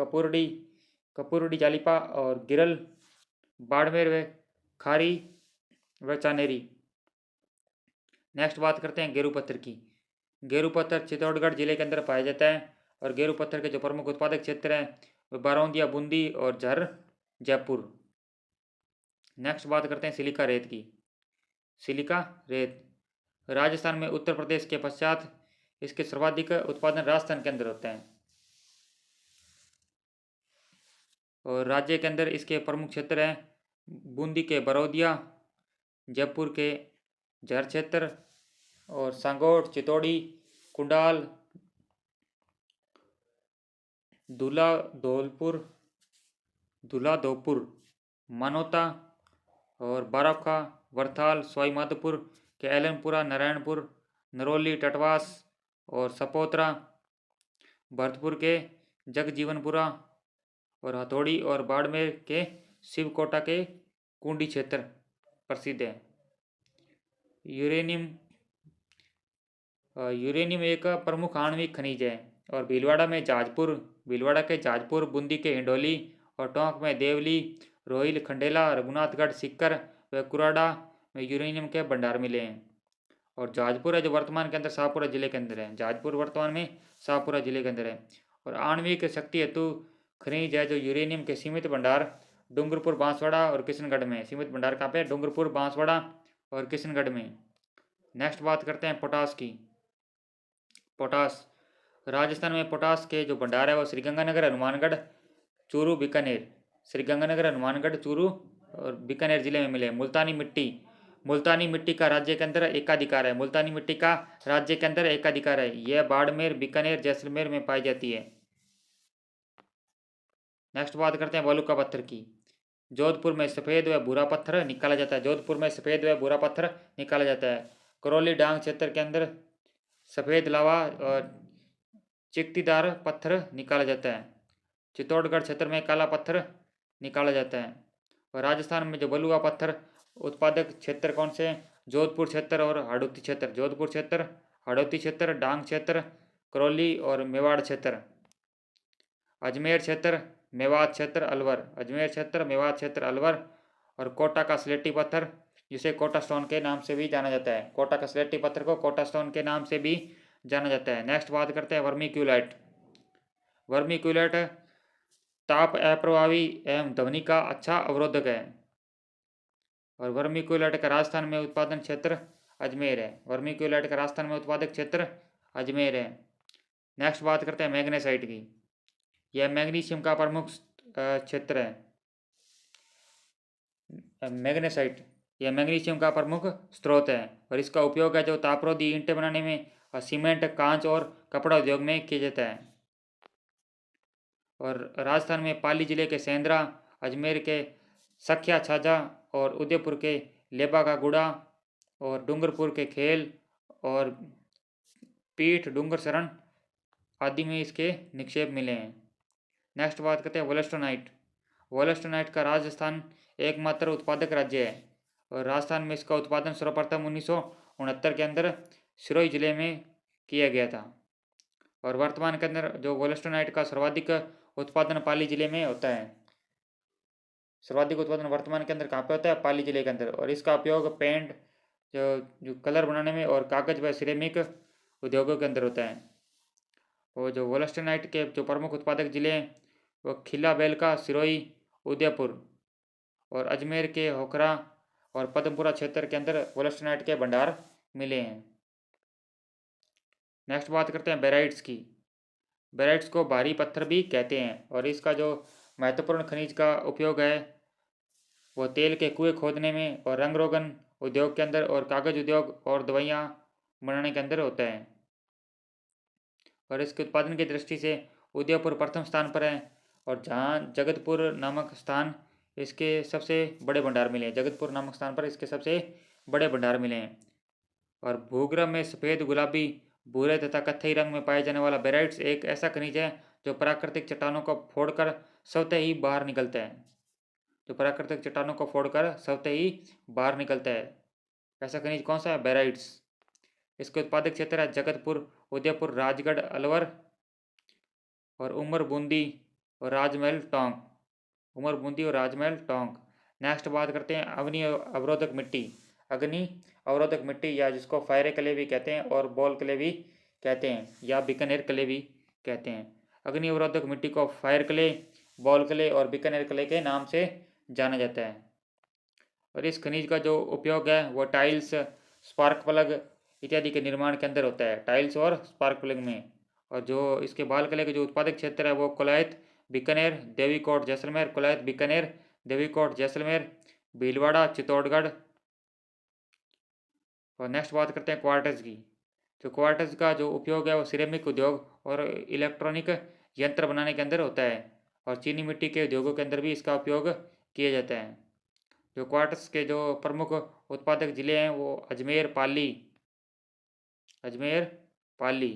कपूरुड़ी जालिपा और गिरल, बाड़मेर व खारी व चानेरी। नेक्स्ट बात करते हैं गेरू पत्थर की। गेरू पत्थर चित्तौड़गढ़ जिले के अंदर पाया जाता है। और गेरू पत्थर के जो प्रमुख उत्पादक क्षेत्र हैं वे बारौंदिया, बूंदी और झर, जयपुर। नेक्स्ट बात करते हैं सिलिका रेत की। राजस्थान में उत्तर प्रदेश के पश्चात इसके सर्वाधिक उत्पादन राजस्थान के अंदर होते हैं। और राज्य के अंदर इसके प्रमुख क्षेत्र हैं बूंदी के बरौदिया, जयपुर के झर क्षेत्र और सांगोट, चितौड़ी, कुंडाल, धौलपुर, मनोता और बाराखा, वरथाल, सवाई माधोपुर के एलनपुरा, नारायणपुर, नरौली, टटवास और सपोत्रा, भरतपुर के जगजीवनपुरा और हथौड़ी और बाड़मेर के शिवकोटा के कुंडी क्षेत्र प्रसिद्ध है। यूरेनियम यूरेनियम एक प्रमुख आणविक खनिज है और भीलवाड़ा के जाजपुर, बूंदी के हिंडोली और टोंक में देवली, रोहिल, खंडेला, रघुनाथगढ़, सिक्कर व कुराड़ा में यूरेनियम के भंडार मिले हैं। और जाजपुर है जो वर्तमान के अंदर शाहपुरा जिले के अंदर है, जाजपुर वर्तमान में शाहपुरा जिले के अंदर है। और आणविक शक्ति हेतु खनिज है जो यूरेनियम के सीमित भंडार डूंगरपुर, बांसवाड़ा और किशनगढ़ में। सीमित भंडार कहाँ पे? डूंगरपुर, बांसवाड़ा और किशनगढ़ में। नेक्स्ट बात करते हैं पोटास की। पोटास, राजस्थान में पोटास के जो भंडार है वो श्रीगंगानगर, हनुमानगढ़, चूरू, बीकानेर, श्रीगंगानगर, हनुमानगढ़, चूरू और बीकानेर जिले में मिले। मुल्तानी मिट्टी का राज्य के अंदर एकाधिकार है। मुल्तानी मिट्टी का राज्य के अंदर एकाधिकार है। यह बाड़मेर, बीकानेर, जैसलमेर में पाई जाती है। नेक्स्ट बात करते हैं वालुका पत्थर की। जोधपुर में सफ़ेद व भूरा पत्थर निकाला जाता है। जोधपुर में सफ़ेद व भूरा पत्थर निकाला जाता है। करौली डांग क्षेत्र के अंदर सफ़ेद लावा और चिकटीदार पत्थर निकाला जाता है। चित्तौड़गढ़ क्षेत्र में काला पत्थर निकाला जाता है। और राजस्थान में जो बलुआ पत्थर उत्पादक क्षेत्र कौन से हैं? जोधपुर क्षेत्र और हाड़ौती क्षेत्र। जोधपुर क्षेत्र, हाड़ौती क्षेत्र, डांग क्षेत्र, करौली और मेवाड़ क्षेत्र। अजमेर क्षेत्र, मेवात क्षेत्र, अलवर। अजमेर क्षेत्र, मेवात क्षेत्र, अलवर। और कोटा का स्लेटी पत्थर जिसे कोटा स्टोन के नाम से भी जाना जाता है। कोटा का स्लेटी पत्थर को कोटा स्टोन के नाम से भी जाना जाता है। नेक्स्ट बात करते हैं वर्मीक्यूलाइट। वर्मीक्यूलाइट ताप अप्रभावी एवं ध्वनि का अच्छा अवरोधक है। और वर्मीक्यूलाइट का राजस्थान में उत्पादन क्षेत्र अजमेर है। वर्मीक्यूलाइट का राजस्थान में उत्पादक क्षेत्र अजमेर है। नेक्स्ट बात करते हैं मैग्नेसाइट की। यह मैग्नीशियम का प्रमुख क्षेत्र है। मैग्नेसाइट यह मैग्नीशियम का प्रमुख स्रोत है और इसका उपयोग है जो तापरोधी ईंटें बनाने में और सीमेंट, कांच और कपड़ा उद्योग में किया जाता है। और राजस्थान में पाली जिले के सेंद्रा, अजमेर के सखिया छाजा और उदयपुर के लेबा का गुड़ा और डूंगरपुर के खेल और पीठ डूंगर शरण आदि में इसके निक्षेप मिले हैं। नेक्स्ट बात करते हैं वोलस्टोनाइट। वोलस्टोनाइट का राजस्थान एकमात्र उत्पादक राज्य है और राजस्थान में इसका उत्पादन सर्वप्रथम 1969 के अंदर सिरोही जिले में किया गया था। और वर्तमान के अंदर जो वोलस्टोनाइट का सर्वाधिक उत्पादन पाली जिले में होता है। सर्वाधिक उत्पादन वर्तमान के अंदर कहाँ पे होता है? पाली जिले के अंदर। और इसका उपयोग पेंट, जो कलर बनाने में और कागज व सिरेमिक उद्योगों के अंदर होता है। और जो वोलस्टोनाइट के जो प्रमुख उत्पादक जिले हैं वो खिला बेलका, सिरोही, उदयपुर और अजमेर के होखरा और पद्मपुरा क्षेत्र के अंदर वोलस्टोनाइट के भंडार मिले हैं। नेक्स्ट बात करते हैं बेराइट्स की। बेराइट्स को भारी पत्थर भी कहते हैं और इसका जो महत्वपूर्ण खनिज का उपयोग है वो तेल के कुएं खोदने में और रंग रोगन उद्योग के अंदर और कागज उद्योग और दवाइयाँ बनाने के अंदर होता है। और इसके उत्पादन की दृष्टि से उदयपुर प्रथम स्थान पर है और जहाँ जगतपुर नामक स्थान इसके सबसे बड़े भंडार मिले हैं। जगतपुर नामक स्थान पर इसके सबसे बड़े भंडार मिले हैं। और भूगर्भ में सफ़ेद, गुलाबी, भूरे तथा कत्थई रंग में पाए जाने वाला बेराइट्स एक ऐसा खनिज है जो प्राकृतिक चट्टानों को फोड़कर स्वतः ही बाहर निकलता है। जो प्राकृतिक चट्टानों को फोड़कर स्वतः ही बाहर निकलता है। ऐसा खनिज कौन सा है? बेराइट्स। इसके उत्पादक क्षेत्र है जगतपुर, उदयपुर, राजगढ़, अलवर और उमर, बूंदी और राजमहल, टोंक। उमर, बूंदी और राजमहल, टोंक। नेक्स्ट बात करते हैं अग्नि अवरोधक मिट्टी। अग्नि अवरोधक मिट्टी या जिसको फायर क्ले भी कहते हैं और बॉल क्ले भी कहते हैं या बीकानेर क्ले भी कहते हैं। अग्नि अवरोधक मिट्टी को फायर क्ले, बॉल क्ले और बीकानेर क्ले के नाम से जाना जाता है। और इस खनिज का जो उपयोग है वो टाइल्स, स्पार्क प्लग इत्यादि के निर्माण के अंदर होता है। टाइल्स और स्पार्क प्लग में। और जो इसके बाल कले के जो उत्पादक क्षेत्र है वो कोलायत, बीकानेर, देवीकोट, जैसलमेर, कोलायत, बीकानेर, देवीकोट, जैसलमेर, भीलवाड़ा, चित्तौड़गढ़। और नेक्स्ट बात करते हैं क्वार्टज की। तो क्वार्टज का जो उपयोग है वो सिरेमिक उद्योग और इलेक्ट्रॉनिक यंत्र बनाने के अंदर होता है और चीनी मिट्टी के उद्योगों के अंदर भी इसका उपयोग किया जाता है। जो क्वार्ट्स के जो प्रमुख उत्पादक जिले हैं वो अजमेर, पाली, अजमेर, पाली।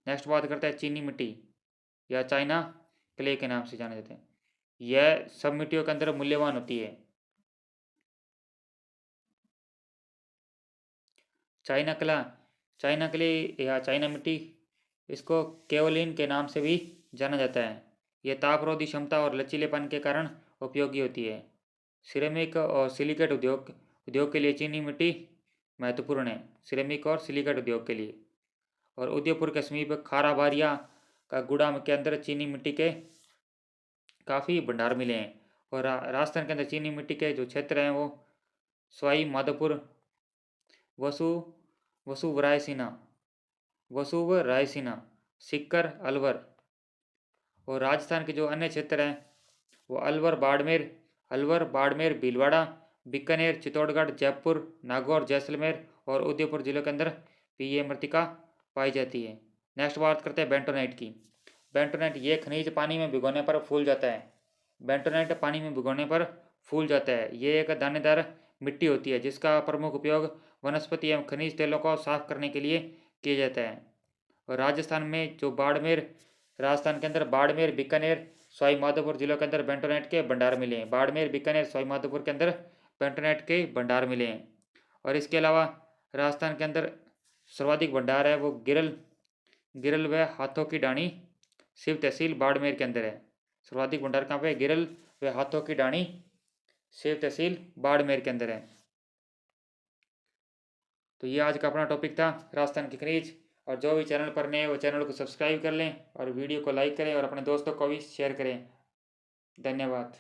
नेक्स्ट बात करते हैं चीनी मिट्टी या चाइना क्ले के नाम से जाने जाते हैं। यह सब मिट्टियों के अंदर मूल्यवान होती है। चाइना कला, चाइना क्ले या चाइना मिट्टी, इसको केवलिन के नाम से भी जाना जाता है। यह तापरोधी क्षमता और लचीलेपन के कारण उपयोगी होती है। सिरेमिक और सिलिकेट उद्योग के लिए चीनी मिट्टी महत्वपूर्ण है। सिरेमिक और सिलिकेट उद्योग के लिए। और उदयपुर के समीप खाराबारिया का गुड़ा के अंदर चीनी मिट्टी के काफ़ी भंडार मिले हैं। और राजस्थान के अंदर चीनी मिट्टी के जो क्षेत्र हैं वो सवाई माधोपुर, वसु वसुव रायसीना, सिक्कर, अलवर। और राजस्थान के जो अन्य क्षेत्र हैं वो अलवर, बाड़मेर, भीलवाड़ा, बीकानेर, चित्तौड़गढ़, जयपुर, नागौर, जैसलमेर और उदयपुर जिलों के अंदर भी ये मृतिका पाई जाती है। नेक्स्ट बात करते हैं बेंटोनाइट की। बेंटोनाइट ये खनिज पानी में भिगोने पर फूल जाता है। बेंटोनाइट पानी में भिगोने पर फूल जाता है। ये एक दानेदार मिट्टी होती है जिसका प्रमुख उपयोग वनस्पति एवं खनिज तेलों को साफ करने के लिए किया जाता है। और राजस्थान में जो राजस्थान के अंदर बाड़मेर, बीकानेर, सवाई माधोपुर जिलों के अंदर बेंटोनाइट के भंडार मिले हैं। बाड़मेर, बीकानेर, सवाई माधोपुर के अंदर बेंटोनाइट के भंडार मिले हैं। और इसके अलावा राजस्थान के अंदर सर्वाधिक भंडार है वो गिरल व हाथों की डाणी शिव तहसील बाड़मेर के अंदर है। सर्वाधिक भंडार कहाँ पे? गिरल व हाथों की डाणी शिव तहसील बाड़मेर के अंदर है। तो ये आज का अपना टॉपिक था राजस्थान की खनिज। और जो भी चैनल पर नए वो चैनल को सब्सक्राइब कर लें और वीडियो को लाइक करें और अपने दोस्तों को भी शेयर करें। धन्यवाद।